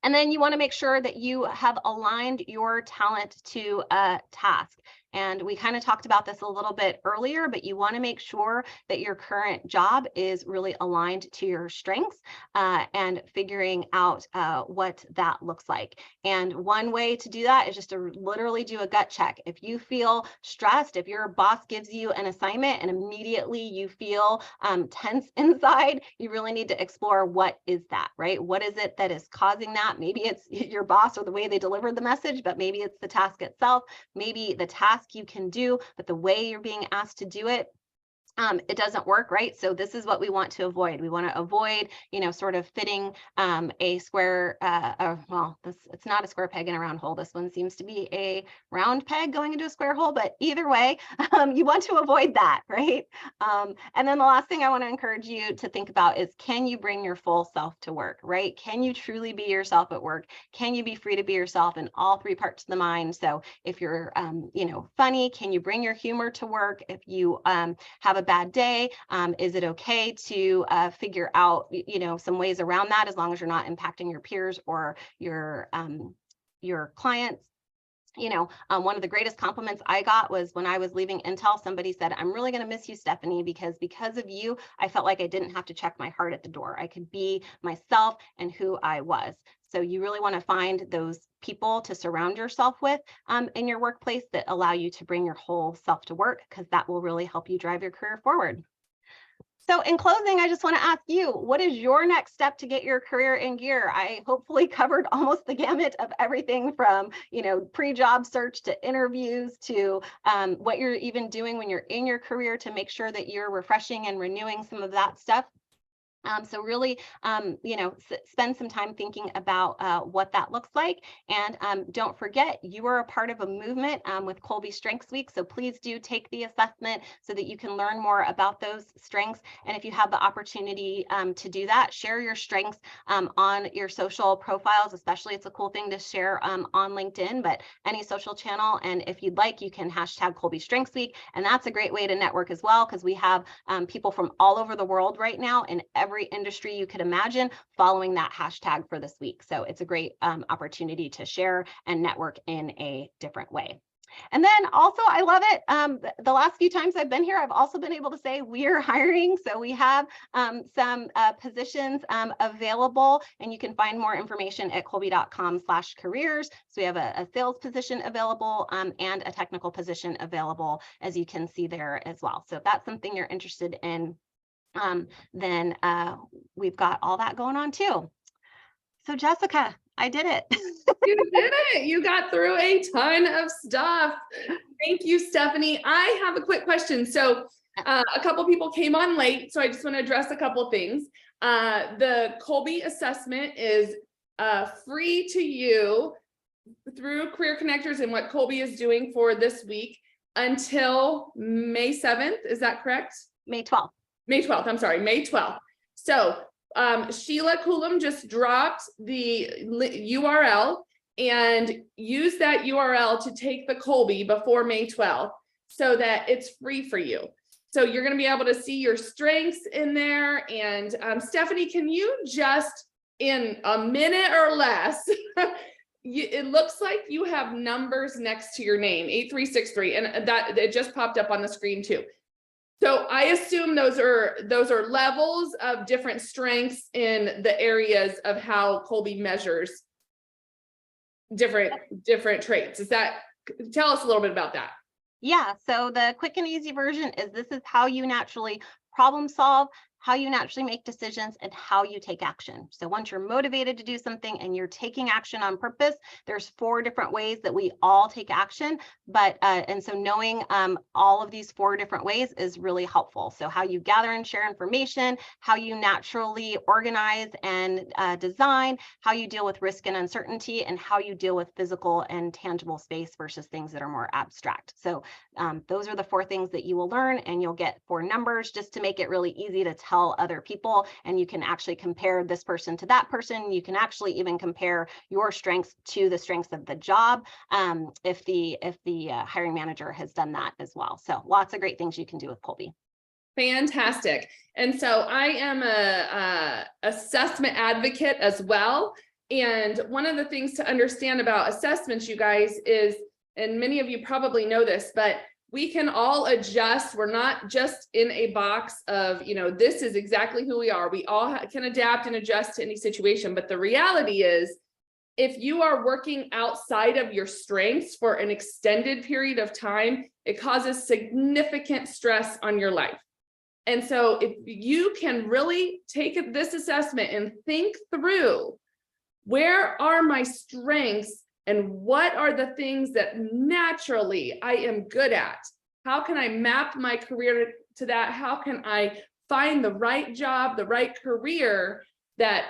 And then you want to make sure that you have aligned your talent to a task. And we kind of talked about this a little bit earlier, but you want to make sure that your current job is really aligned to your strengths and figuring out what that looks like. And one way to do that is just to literally do a gut check. If you feel stressed, if your boss gives you an assignment and immediately you feel tense inside, you really need to explore, what is that, right? What is it that is causing that? Maybe it's your boss or the way they delivered the message, but maybe it's the task itself. Maybe the task you can do, but the way you're being asked to do it, it doesn't work, right? So this is what we want to avoid. We want to avoid, sort of fitting a square, it's not a square peg in a round hole. This one seems to be a round peg going into a square hole, but either way, you want to avoid that, right? And then the last thing I want to encourage you to think about is, can you bring your full self to work, right? Can you truly be yourself at work? Can you be free to be yourself in all three parts of the mind? So if you're, funny, can you bring your humor to work? If you have a bad day, is it okay to figure out, some ways around that, as long as you're not impacting your peers or your clients? One of the greatest compliments I got was when I was leaving Intel, somebody said, I'm really going to miss you, Stephanie, because of you, I felt like I didn't have to check my heart at the door. I could be myself and who I was. So you really want to find those people to surround yourself with in your workplace that allow you to bring your whole self to work, because that will really help you drive your career forward. So in closing, I just want to ask you, what is your next step to get your career in gear? I hopefully covered almost the gamut of everything from, pre-job search to interviews to what you're even doing when you're in your career to make sure that you're refreshing and renewing some of that stuff. So really, spend some time thinking about what that looks like. And don't forget, you are a part of a movement with Kolbe Strengths Week. So please do take the assessment so that you can learn more about those strengths. And if you have the opportunity to do that, share your strengths on your social profiles. Especially, it's a cool thing to share on LinkedIn, but any social channel. And if you'd like, you can hashtag Kolbe Strengths Week. And that's a great way to network as well, because we have people from all over the world right now in every industry you could imagine following that hashtag for this week. So it's a great opportunity to share and network in a different way. And then also, I love it. The last few times I've been here, I've also been able to say we're hiring. So we have some positions available, and you can find more information at kolbe.com/careers. So we have a sales position available and a technical position available, as you can see there as well. So if that's something you're interested in, then we've got all that going on too. So Jessica, I did it. You did it. You got through a ton of stuff. Thank you, Stephanie. I have a quick question. So a couple people came on late, so I just want to address a couple things. The Kolbe assessment is free to you through Career Connectors and what Kolbe is doing for this week until May 7th. Is that correct? May 12th. May 12th, I'm sorry, May 12th. So Sheila Coulomb just dropped the URL, and use that URL to take the Kolbe before May 12th so that it's free for you. So you're going to be able to see your strengths in there. And Stephanie, can you just in a minute or less, it looks like you have numbers next to your name, 8363, and that it just popped up on the screen too. So I assume those are levels of different strengths in the areas of how Kolbe measures different traits. Tell us a little bit about that. Yeah, so the quick and easy version is this is how you naturally problem solve, how you naturally make decisions, and how you take action. So once you're motivated to do something and you're taking action on purpose, there's 4 different ways that we all take action. And so knowing all of these 4 different ways is really helpful. So how you gather and share information, how you naturally organize and design, how you deal with risk and uncertainty, and how you deal with physical and tangible space versus things that are more abstract. So those are the 4 things that you will learn, and you'll get 4 numbers just to make it really easy to tell other people. And you can actually compare this person to that person. You can actually even compare your strengths to the strengths of the job if the hiring manager has done that as well. So lots of great things you can do with Kolbe. Fantastic. And so I am a assessment advocate as well. And one of the things to understand about assessments, you guys, is, and many of you probably know this, but we can all adjust. We're not just in a box of, this is exactly who we are. We all can adapt and adjust to any situation. But the reality is, if you are working outside of your strengths for an extended period of time, it causes significant stress on your life. And so if you can really take this assessment and think through, where are my strengths and what are the things that naturally I am good at? How can I map my career to that? How can I find the right job, the right career that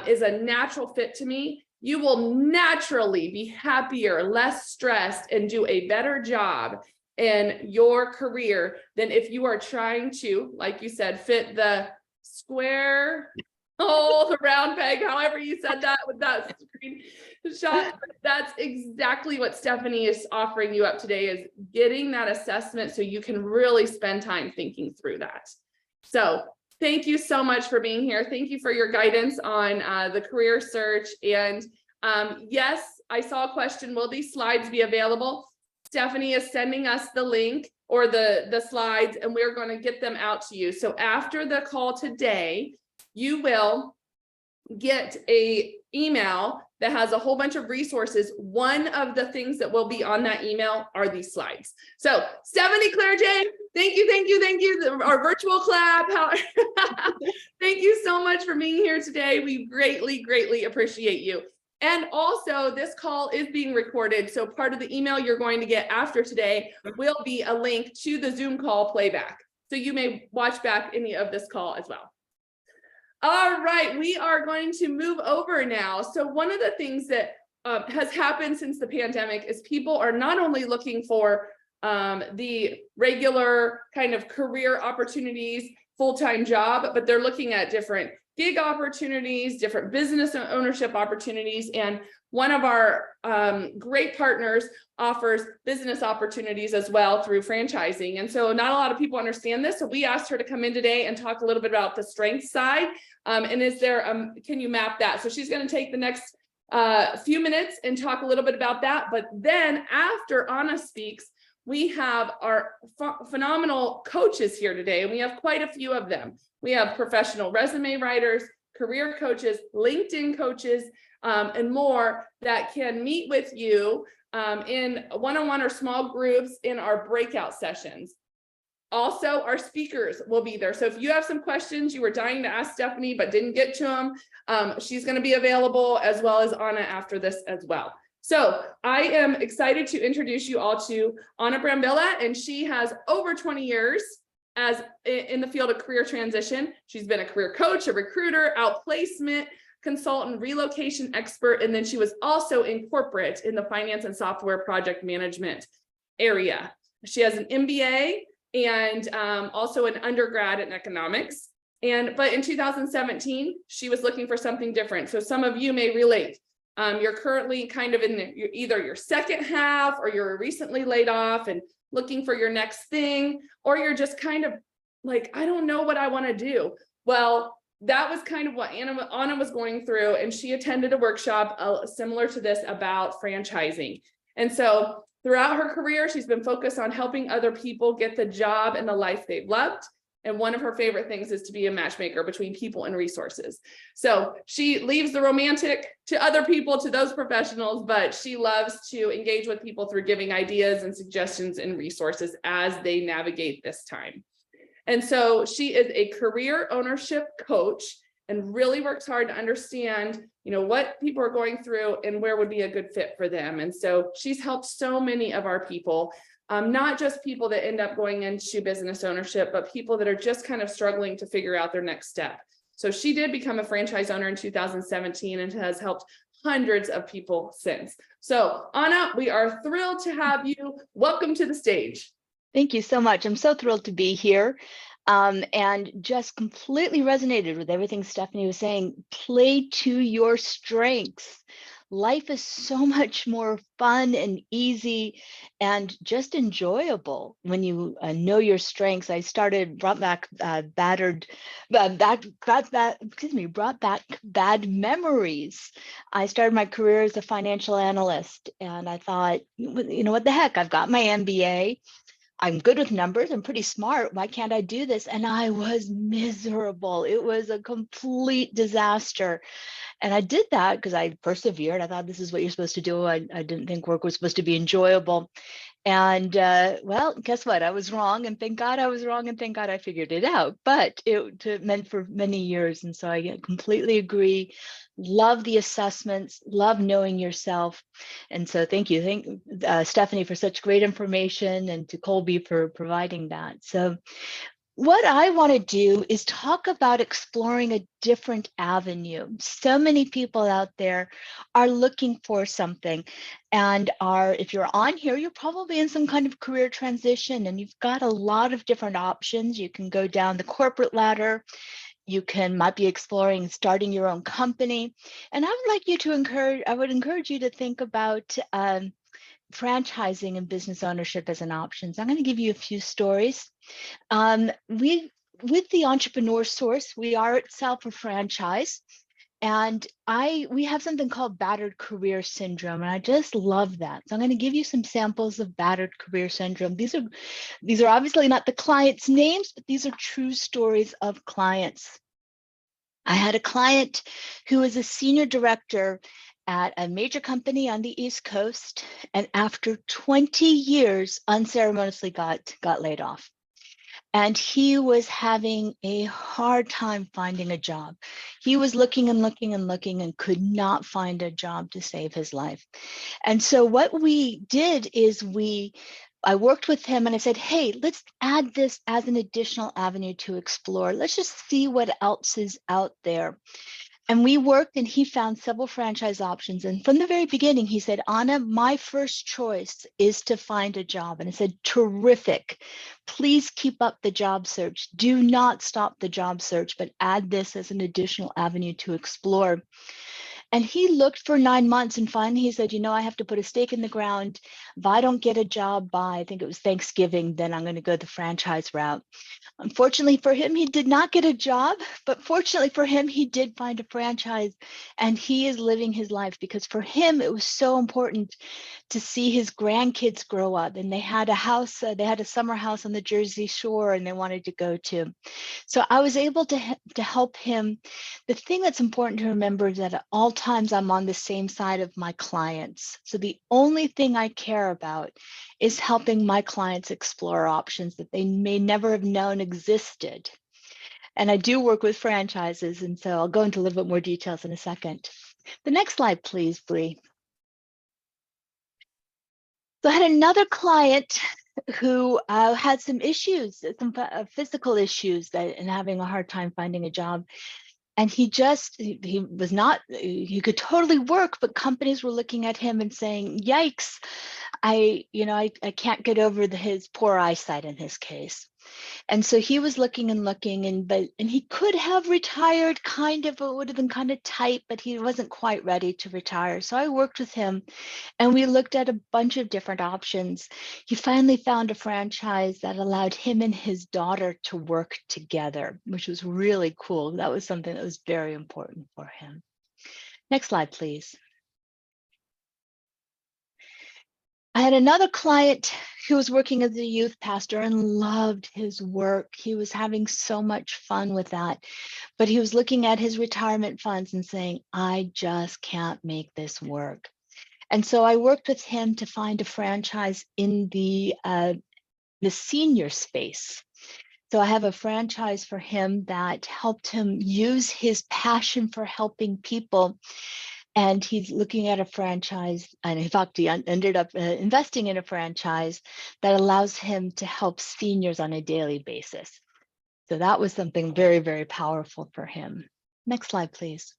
is a natural fit to me? You will naturally be happier, less stressed, and do a better job in your career than if you are trying to, like you said, fit the square hole, the round peg, however you said that with that screen shot. That's exactly what Stephanie is offering you up today, is getting that assessment so you can really spend time thinking through that. So thank you so much for being here. Thank you for your guidance on the career search. And yes, I saw a question, will these slides be available? Stephanie is sending us the link or the slides, and we're going to get them out to you. So after the call today, you will get a email that has a whole bunch of resources. One of the things that will be on that email are these slides. So Stephanie, Clerge, thank you, thank you, thank you. Our virtual clap. Thank you so much for being here today. We greatly, greatly appreciate you. And also, this call is being recorded. So part of the email you're going to get after today will be a link to the Zoom call playback. So you may watch back any of this call as well. All right, we are going to move over now. So one of the things that has happened since the pandemic is people are not only looking for the regular kind of career opportunities, full-time job, but they're looking at different gig opportunities, different business ownership opportunities. And one of our great partners offers business opportunities as well through franchising. And so not a lot of people understand this. So we asked her to come in today and talk a little bit about the strength side. And is there, can you map that? So she's going to take the next few minutes and talk a little bit about that. But then after Anna speaks, we have our phenomenal coaches here today, and we have quite a few of them. We have professional resume writers, career coaches, LinkedIn coaches, and more that can meet with you in one-on-one or small groups in our breakout sessions. Also, our speakers will be there. So if you have some questions you were dying to ask Stephanie but didn't get to them, she's going to be available, as well as Anna after this as well. So I am excited to introduce you all to Anna Brambilla, and she has over 20 years as in the field of career transition. She's been a career coach, a recruiter, outplacement consultant, relocation expert, and then she was also in corporate in the finance and software project management area. She has an MBA and also an undergrad in economics. But in 2017, she was looking for something different. So some of you may relate. You're currently kind of in either your second half, or you're recently laid off and looking for your next thing, or you're just kind of like, I don't know what I want to do. Well, that was kind of what Anna was going through, and she attended a workshop similar to this about franchising. And so throughout her career, she's been focused on helping other people get the job and the life they've loved. And one of her favorite things is to be a matchmaker between people and resources. So she leaves the romantic to other people, to those professionals, but she loves to engage with people through giving ideas and suggestions and resources as they navigate this time. And so she is a career ownership coach and really works hard to understand, what people are going through and where would be a good fit for them. And so she's helped so many of our people. Not just people that end up going into business ownership, but people that are just kind of struggling to figure out their next step. So she did become a franchise owner in 2017 and has helped hundreds of people since. So Anna, we are thrilled to have you. Welcome to the stage. Thank you so much. I'm so thrilled to be here, and just completely resonated with everything Stephanie was saying. Play to your strengths. Life is so much more fun and easy and just enjoyable when you know your strengths. I brought back bad memories. I started my career as a financial analyst, and I thought, what the heck? I've got my MBA. I'm good with numbers. I'm pretty smart. Why can't I do this? And I was miserable. It was a complete disaster. And I did that because I persevered. I thought this is what you're supposed to do. I didn't think work was supposed to be enjoyable. And well, guess what? I was wrong. And thank God I was wrong. And thank God I figured it out. But it meant for many years. And so I completely agree. Love the assessments, love knowing yourself. And so thank you. Thank Stephanie for such great information, and to Colby for providing that. So what I want to do is talk about exploring a different avenue. So many people out there are looking for something, and if you're on here, you're probably in some kind of career transition, and you've got a lot of different options. You can go down the corporate ladder. You might be exploring starting your own company. And I would encourage you to think about franchising and business ownership as an option. So I'm going to give you a few stories. With the Entrepreneur Source, we are itself a franchise. And we have something called battered career syndrome, and I just love that. So I'm going to give you some samples of battered career syndrome. These are obviously not the clients' names, but these are true stories of clients. I had a client who was a senior director at a major company on the East Coast, and after 20 years, unceremoniously got laid off. And he was having a hard time finding a job. He was looking and looking and looking and could not find a job to save his life. And so what we did is I worked with him and I said, hey, let's add this as an additional avenue to explore. Let's just see what else is out there. And we worked and he found several franchise options. And from the very beginning, he said, Anna, my first choice is to find a job. And I said, terrific. Please keep up the job search. Do not stop the job search, but add this as an additional avenue to explore. And he looked for 9 months and finally he said, I have to put a stake in the ground. If I don't get a job by, I think it was Thanksgiving, then I'm going to go the franchise route. Unfortunately for him, he did not get a job, but fortunately for him, he did find a franchise and he is living his life because for him, it was so important to see his grandkids grow up. And they had a house, they had a summer house on the Jersey Shore and they wanted to go to. So I was able to help him. The thing that's important to remember is that at all times I'm on the same side of my clients. So the only thing I care about is helping my clients explore options that they may never have known existed. And I do work with franchises, and so I'll go into a little bit more details in a second. The next slide, please, Bree. So I had another client who had some issues, some physical issues and having a hard time finding a job. And he was not, he could totally work, but companies were looking at him and saying, yikes, I can't get over his poor eyesight in his case. And so he was looking and looking, and he could have retired kind of, it would have been kind of tight, but he wasn't quite ready to retire. So I worked with him and we looked at a bunch of different options. He finally found a franchise that allowed him and his daughter to work together, which was really cool. That was something that was very important for him. Next slide, please. I had another client who was working as a youth pastor and loved his work. He was having so much fun with that, but he was looking at his retirement funds and saying, I just can't make this work. And so I worked with him to find a franchise in the senior space. So I have a franchise for him that helped him use his passion for helping people. And he's looking at a franchise, and in fact, he ended up investing in a franchise that allows him to help seniors on a daily basis. So that was something very, very powerful for him. Next slide, please.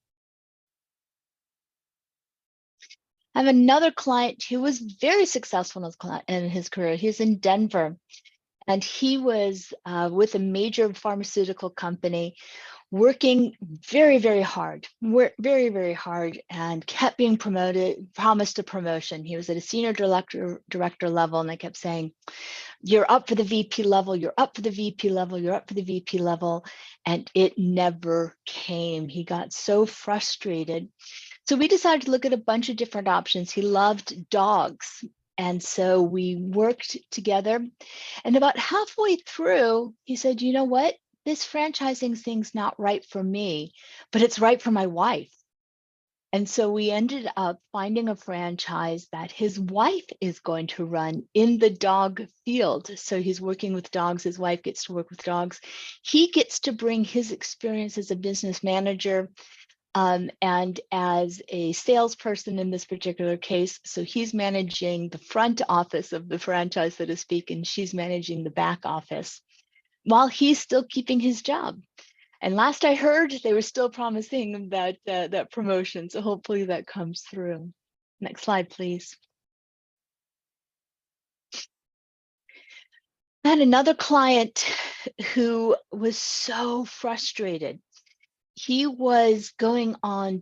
I have another client who was very successful in his career. He's in Denver, and he was with a major pharmaceutical company, working very, very hard, very, very hard, and kept being promoted, promised a promotion. He was at a senior director level, and they kept saying, you're up for the VP level, you're up for the VP level, you're up for the VP level, and it never came. He got so frustrated. So we decided to look at a bunch of different options. He loved dogs. And so we worked together. And about halfway through, he said, you know what? This franchising thing's not right for me, but it's right for my wife. And so we ended up finding a franchise that his wife is going to run in the dog field. So he's working with dogs. His wife gets to work with dogs. He gets to bring his experience as a business manager and as a salesperson in this particular case. So he's managing the front office of the franchise, so to speak, and she's managing the back office while he's still keeping his job. And last I heard, they were still promising that promotion. So hopefully that comes through. Next slide, please. I had another client who was so frustrated. he was going on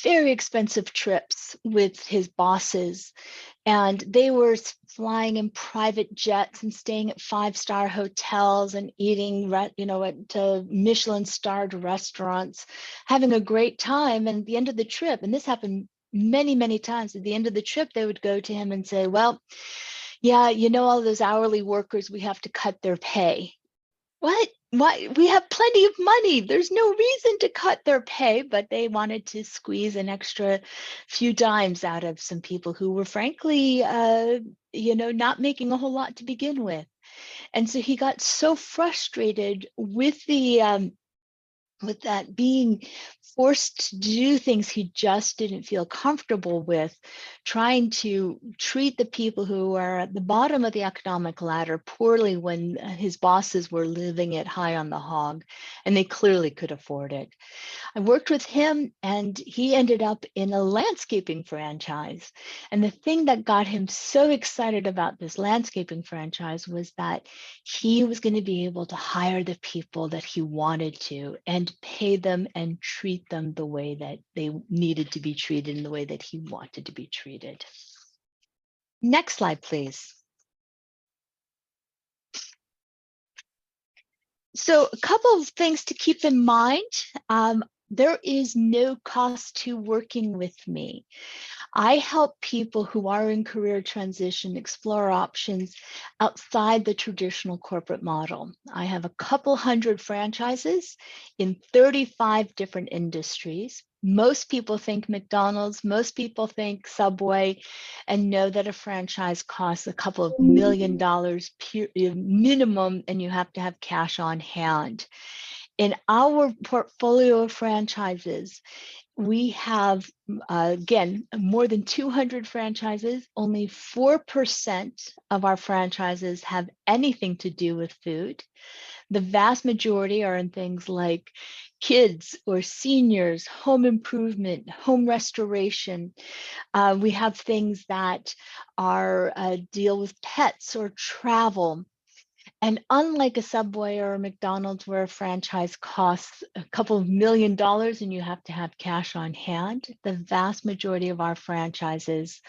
very expensive trips with his bosses, and they were flying in private jets and staying at 5-star hotels and eating, at Michelin-starred restaurants, having a great time. And at the end of the trip, and this happened many, many times, at the end of the trip, they would go to him and say, well, yeah, all those hourly workers, we have to cut their pay. What? Why? We have plenty of money. There's no reason to cut their pay, but they wanted to squeeze an extra few dimes out of some people who were frankly, not making a whole lot to begin with. And so he got so frustrated with with that, being forced to do things he just didn't feel comfortable with, trying to treat the people who are at the bottom of the economic ladder poorly when his bosses were living it high on the hog, and they clearly could afford it. I worked with him, and he ended up in a landscaping franchise. And the thing that got him so excited about this landscaping franchise was that he was going to be able to hire the people that he wanted to and pay them and treat them the way that they needed to be treated, in the way that he wanted to be treated. Next slide, please. So a couple of things to keep in mind. There is no cost to working with me. I help people who are in career transition explore options outside the traditional corporate model. I have a couple hundred franchises in 35 different industries. Most people think McDonald's, most people think Subway, and know that a franchise costs a couple of $1 million minimum, and you have to have cash on hand. In our portfolio of franchises, we have, again, more than 200 franchises. Only 4% of our franchises have anything to do with food. The vast majority are in things like kids or seniors, home improvement, home restoration. We have things that are deal with pets or travel. And unlike a Subway or a McDonald's, where a franchise costs a couple of $1 million and you have to have cash on hand, the vast majority of our franchises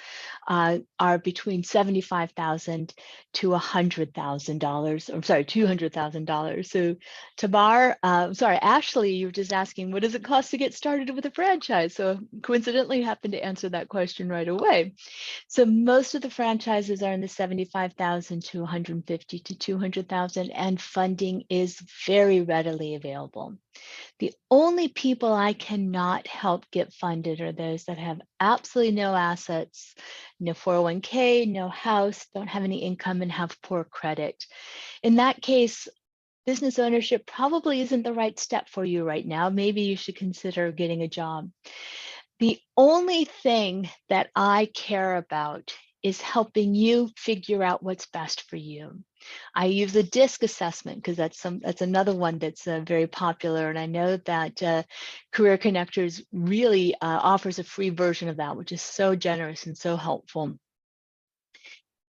are between $75,000 to $100,000. I'm sorry, $200,000. So Tabar, Ashley, you were just asking, what does it cost to get started with a franchise? So coincidentally, happened to answer that question right away. So most of the franchises are in the 75,000 to 150 to 200,000, and funding is very readily available. The only people I cannot help get funded are those that have absolutely no assets, no 401k, no house, don't have any income, and have poor credit. In that case, business ownership probably isn't the right step for you right now. Maybe you should consider getting a job. The only thing that I care about is helping you figure out what's best for you. I use a DISC assessment because that's another one that's very popular, and I know that Career Connectors really offers a free version of that, which is so generous and so helpful.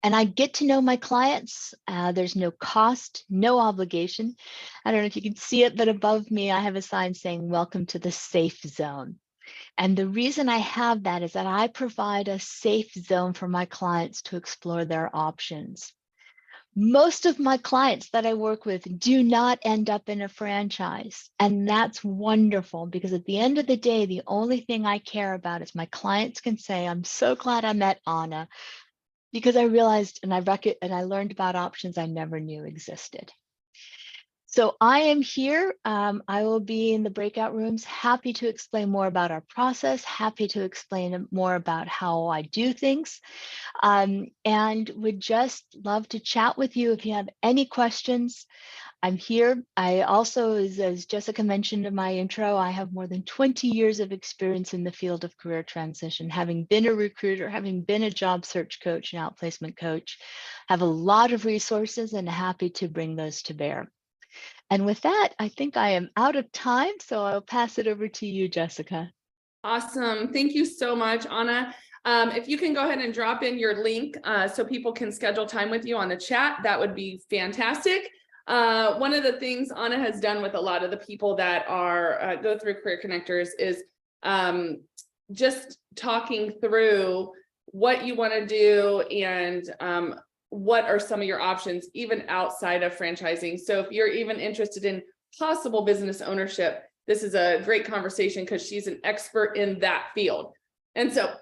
And I get to know my clients. There's no cost, no obligation. I don't know if you can see it, but above me, I have a sign saying, "Welcome to the safe zone." And the reason I have that is that I provide a safe zone for my clients to explore their options. Most of my clients that I work with do not end up in a franchise. And that's wonderful, because at the end of the day, the only thing I care about is my clients can say, "I'm so glad I met Anna, because I realized and I learned about options I never knew existed." So I am here. I will be in the breakout rooms, happy to explain more about our process, happy to explain more about how I do things, and would just love to chat with you if you have any questions. I'm here. I also, as Jessica mentioned in my intro, I have more than 20 years of experience in the field of career transition, having been a recruiter, having been a job search coach and outplacement coach, have a lot of resources and happy to bring those to bear. And with that, I think I am out of time, so I'll pass it over to you, Jessica. Awesome. Thank you so much, Anna. If you can go ahead and drop in your link so people can schedule time with you on the chat, that would be fantastic. One of the things Anna has done with a lot of the people that are go through Career Connectors is just talking through what you want to do and what are some of your options even outside of franchising. So if you're even interested in possible business ownership, this is a great conversation because she's an expert in that field. And so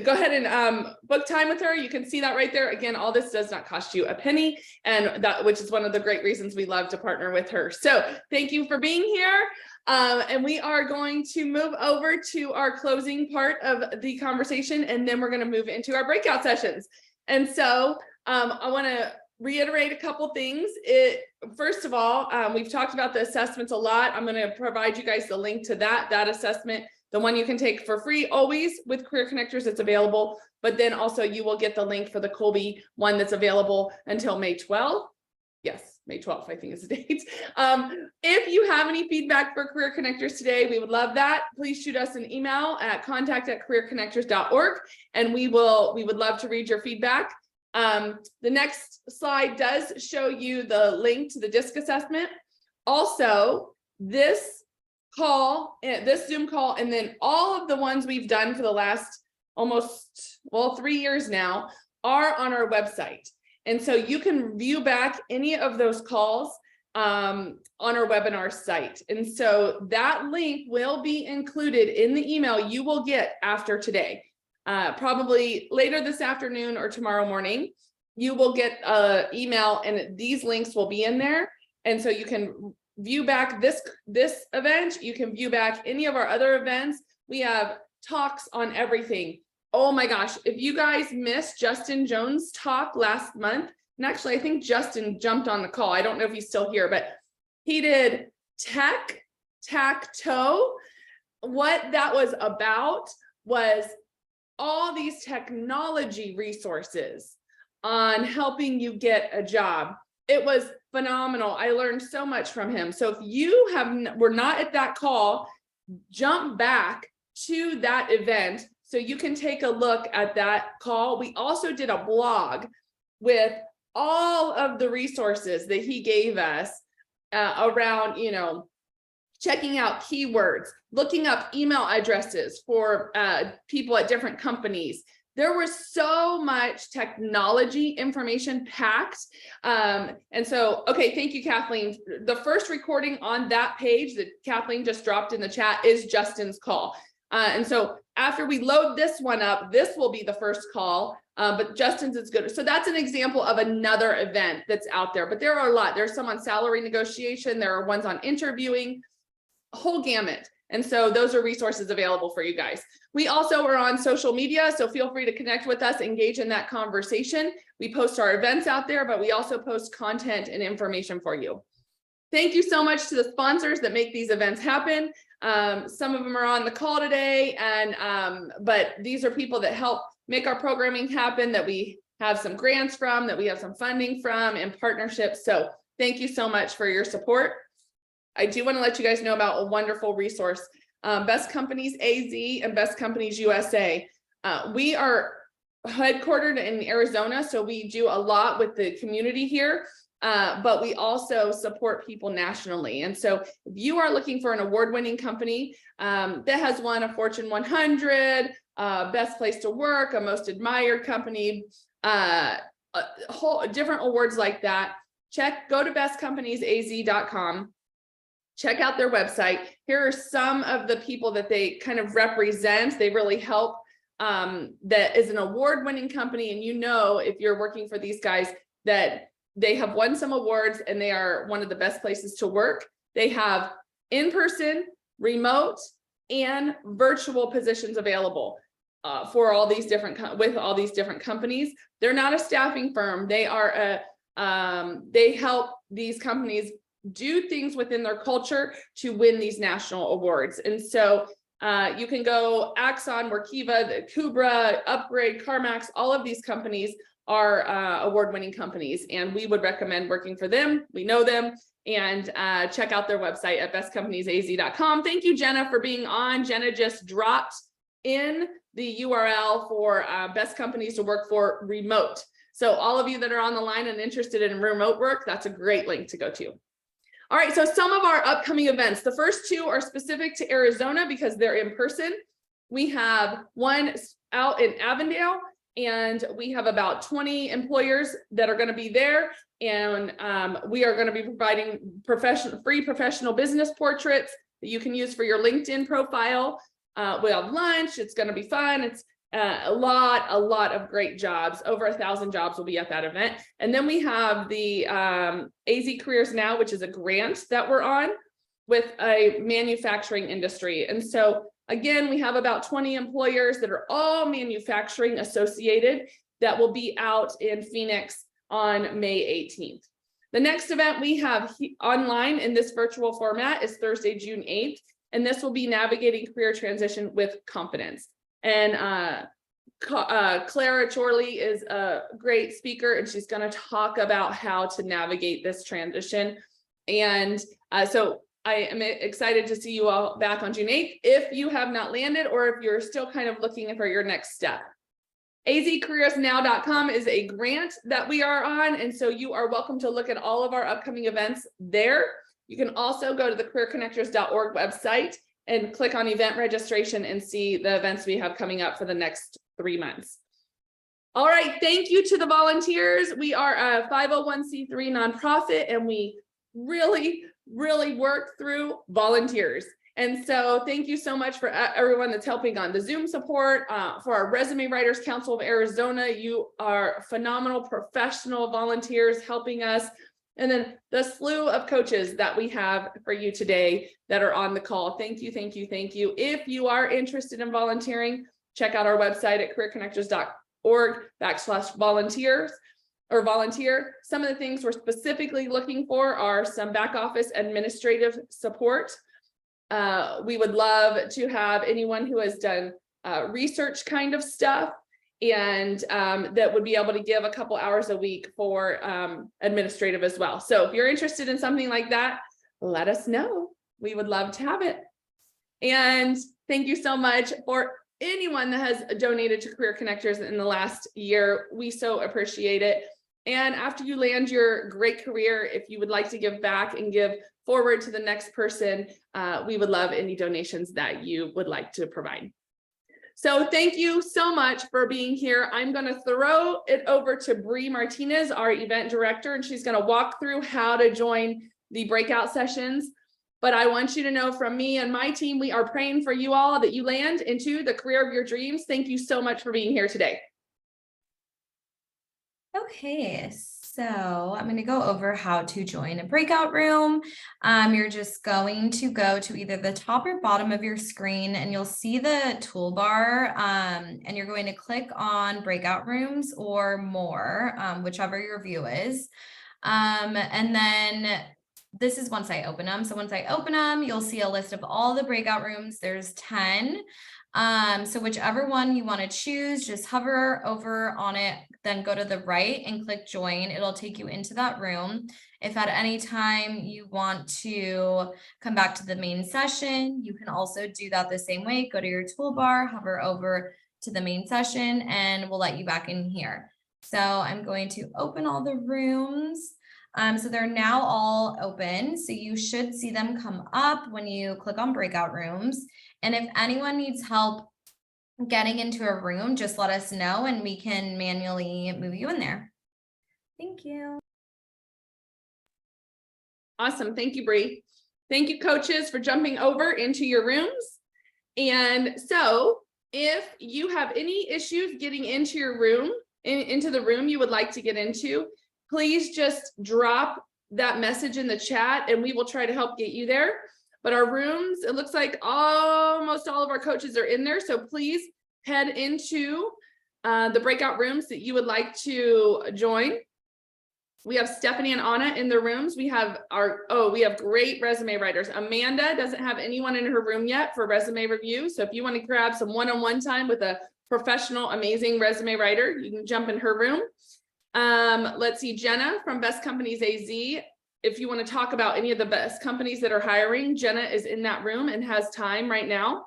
go ahead and book time with her. You can see that right there. Again, all this does not cost you a penny, and that, which is one of the great reasons we love to partner with her. So thank you for being here. And we are going to move over to our closing part of the conversation, and then we're going to move into our breakout sessions. And so I want to reiterate a couple things. First of all, we've talked about the assessments a lot. I'm going to provide you guys the link to that assessment, the one you can take for free always with Career Connectors. It's available, but then also you will get the link for the Colby one that's available until May 12th. Yes, May 12th, I think is the date. If you have any feedback for Career Connectors today, we would love that. Please shoot us an email at contact@careerconnectors.org, and we would love to read your feedback. The next slide does show you the link to the DISC assessment. Also, this Zoom call, and then all of the ones we've done for the last almost, 3 years now are on our website. And so you can view back any of those calls on our webinar site. And so that link will be included in the email you will get after today. Probably later this afternoon or tomorrow morning, you will get an email and these links will be in there. And so you can view back this event. You can view back any of our other events. We have talks on everything. Oh my gosh, if you guys missed Justin Jones' talk last month, and actually I think Justin jumped on the call. I don't know if he's still here, but he did tic-tac-toe. What that was about was all these technology resources on helping you get a job. It was phenomenal. I learned so much from him. So if you were not at that call, jump back to that event so you can take a look at that call. We also did a blog with all of the resources that he gave us around, checking out keywords, looking up email addresses for people at different companies. There was so much technology information packed. And so, okay, thank you, Kathleen. The first recording on that page that Kathleen just dropped in the chat is Justin's call. And so after we load this one up, this will be the first call, but Justin's is good. So that's an example of another event that's out there, but there are a lot. There's some on salary negotiation. There are ones on interviewing, a whole gamut. And so those are resources available for you guys. We also are on social media, so feel free to connect with us, engage in that conversation. We post our events out there, but we also post content and information for you. Thank you so much to the sponsors that make these events happen. Some of them are on the call today, but these are people that help make our programming happen, that we have some grants from, that we have some funding from, and partnerships. So thank you so much for your support. I do want to let you guys know about a wonderful resource, Best Companies AZ and Best Companies USA. We are headquartered in Arizona, so we do a lot with the community here. But we also support people nationally. And so if you are looking for an award-winning company that has won a Fortune 100, best place to work, a most admired company, a whole different awards like that, go to bestcompaniesaz.com. Check out their website. Here are some of the people that they kind of represent. They really help. That is an award-winning company. And if you're working for these guys, that they have won some awards and they are one of the best places to work. They have in-person, remote, and virtual positions available for all these different companies. They're not a staffing firm. They are they help these companies do things within their culture to win these national awards. And so you can go Axon, Workiva, Kubra, Upgrade, CarMax, all of these companies are award-winning companies, and we would recommend working for them. We know them, and check out their website at bestcompaniesaz.com. Thank you, Jenna, for being on. Jenna just dropped in the URL for best companies to work for remote. So all of you that are on the line and interested in remote work, that's a great link to go to. All right, so some of our upcoming events. The first two are specific to Arizona because they're in person. We have one out in Avondale, and we have about 20 employers that are going to be there. And we are going to be providing free professional business portraits that you can use for your LinkedIn profile. We'll have lunch. It's going to be fun. It's a lot of great jobs. Over 1,000 jobs will be at that event. And then we have the AZ Careers Now, which is a grant that we're on with a manufacturing industry. And so again, we have about 20 employers that are all manufacturing associated that will be out in Phoenix on May 18th. The next event we have online in this virtual format is Thursday, June 8th. And this will be navigating career transition with confidence. And Clara Chorley is a great speaker, and she's going to talk about how to navigate this transition. And so I am excited to see you all back on June 8th if you have not landed or if you're still kind of looking for your next step. azcareersnow.com is a grant that we are on, and so you are welcome to look at all of our upcoming events there. You can also go to the careerconnectors.org website and click on event registration and see the events we have coming up for the next 3 months. All right, thank you to the volunteers. We are a 501c3 nonprofit, and we really work through volunteers. And so thank you so much for everyone that's helping on the Zoom support. For our Resume Writers Council of Arizona, you are phenomenal professional volunteers helping us. And then the slew of coaches that we have for you today that are on the call. Thank you. If you are interested in volunteering, check out our website at careerconnectors.org/volunteers or volunteer. Some of the things we're specifically looking for are some back office administrative support. We would love to have anyone who has done research kind of stuff and that would be able to give a couple hours a week for administrative as well. So if you're interested in something like that, let us know. We would love to have it. And thank you so much for anyone that has donated to Career Connectors in the last year. We so appreciate it. And after you land your great career, if you would like to give back and give forward to the next person, we would love any donations that you would like to provide. So thank you so much for being here. I'm going to throw it over to Bree Martinez, our event director, and she's going to walk through how to join the breakout sessions. But I want you to know from me and my team, we are praying for you all that you land into the career of your dreams. Thank you so much for being here today. Okay, so I'm going to go over how to join a breakout room. You're just going to go to either the top or bottom of your screen and you'll see the toolbar and you're going to click on breakout rooms or more, whichever your view is. And then this is once I open them. So once I open them, you'll see a list of all the breakout rooms. There's 10. So whichever one you want to choose, just hover over on it, then go to the right and click join. It'll take you into that room. If at any time you want to come back to the main session, you can also do that the same way. Go to your toolbar, hover over to the main session, and we'll let you back in here. So I'm going to open all the rooms. So they're now all open. So you should see them come up when you click on breakout rooms. And if anyone needs help getting into a room, just let us know and we can manually move you in there. Thank you. Awesome. Thank you, Bree. Thank you, coaches, for jumping over into your rooms. And so if you have any issues getting into your room, into the room you would like to get into, please just drop that message in the chat and we will try to help get you there. But our rooms, it looks like almost all of our coaches are in there. So please head into the breakout rooms that you would like to join. We have Stephanie and Anna in the rooms. We have we have great resume writers. Amanda doesn't have anyone in her room yet for resume review. So if you want to grab some one-on-one time with a professional, amazing resume writer, you can jump in her room. Let's see, Jenna from Best Companies AZ. If you want to talk about any of the best companies that are hiring, Jenna is in that room and has time right now.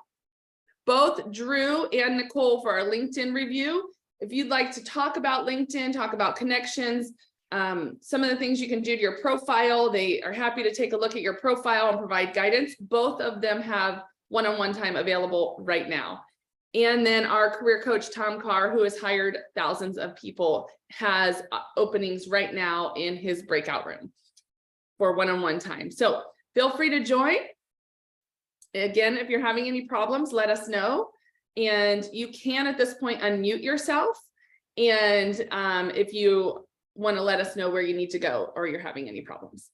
Both Drew and Nicole for our LinkedIn review. if you'd like to talk about LinkedIn, talk about connections, some of the things you can do to your profile, they are happy to take a look at your profile and provide guidance. Both of them have one-on-one time available right now. And then our career coach, Tom Carr, who has hired thousands of people, has openings right now in his breakout room for one-on-one time. So feel free to join. Again, if you're having any problems, let us know. And you can at this point unmute yourself. And if you want to let us know where you need to go or you're having any problems.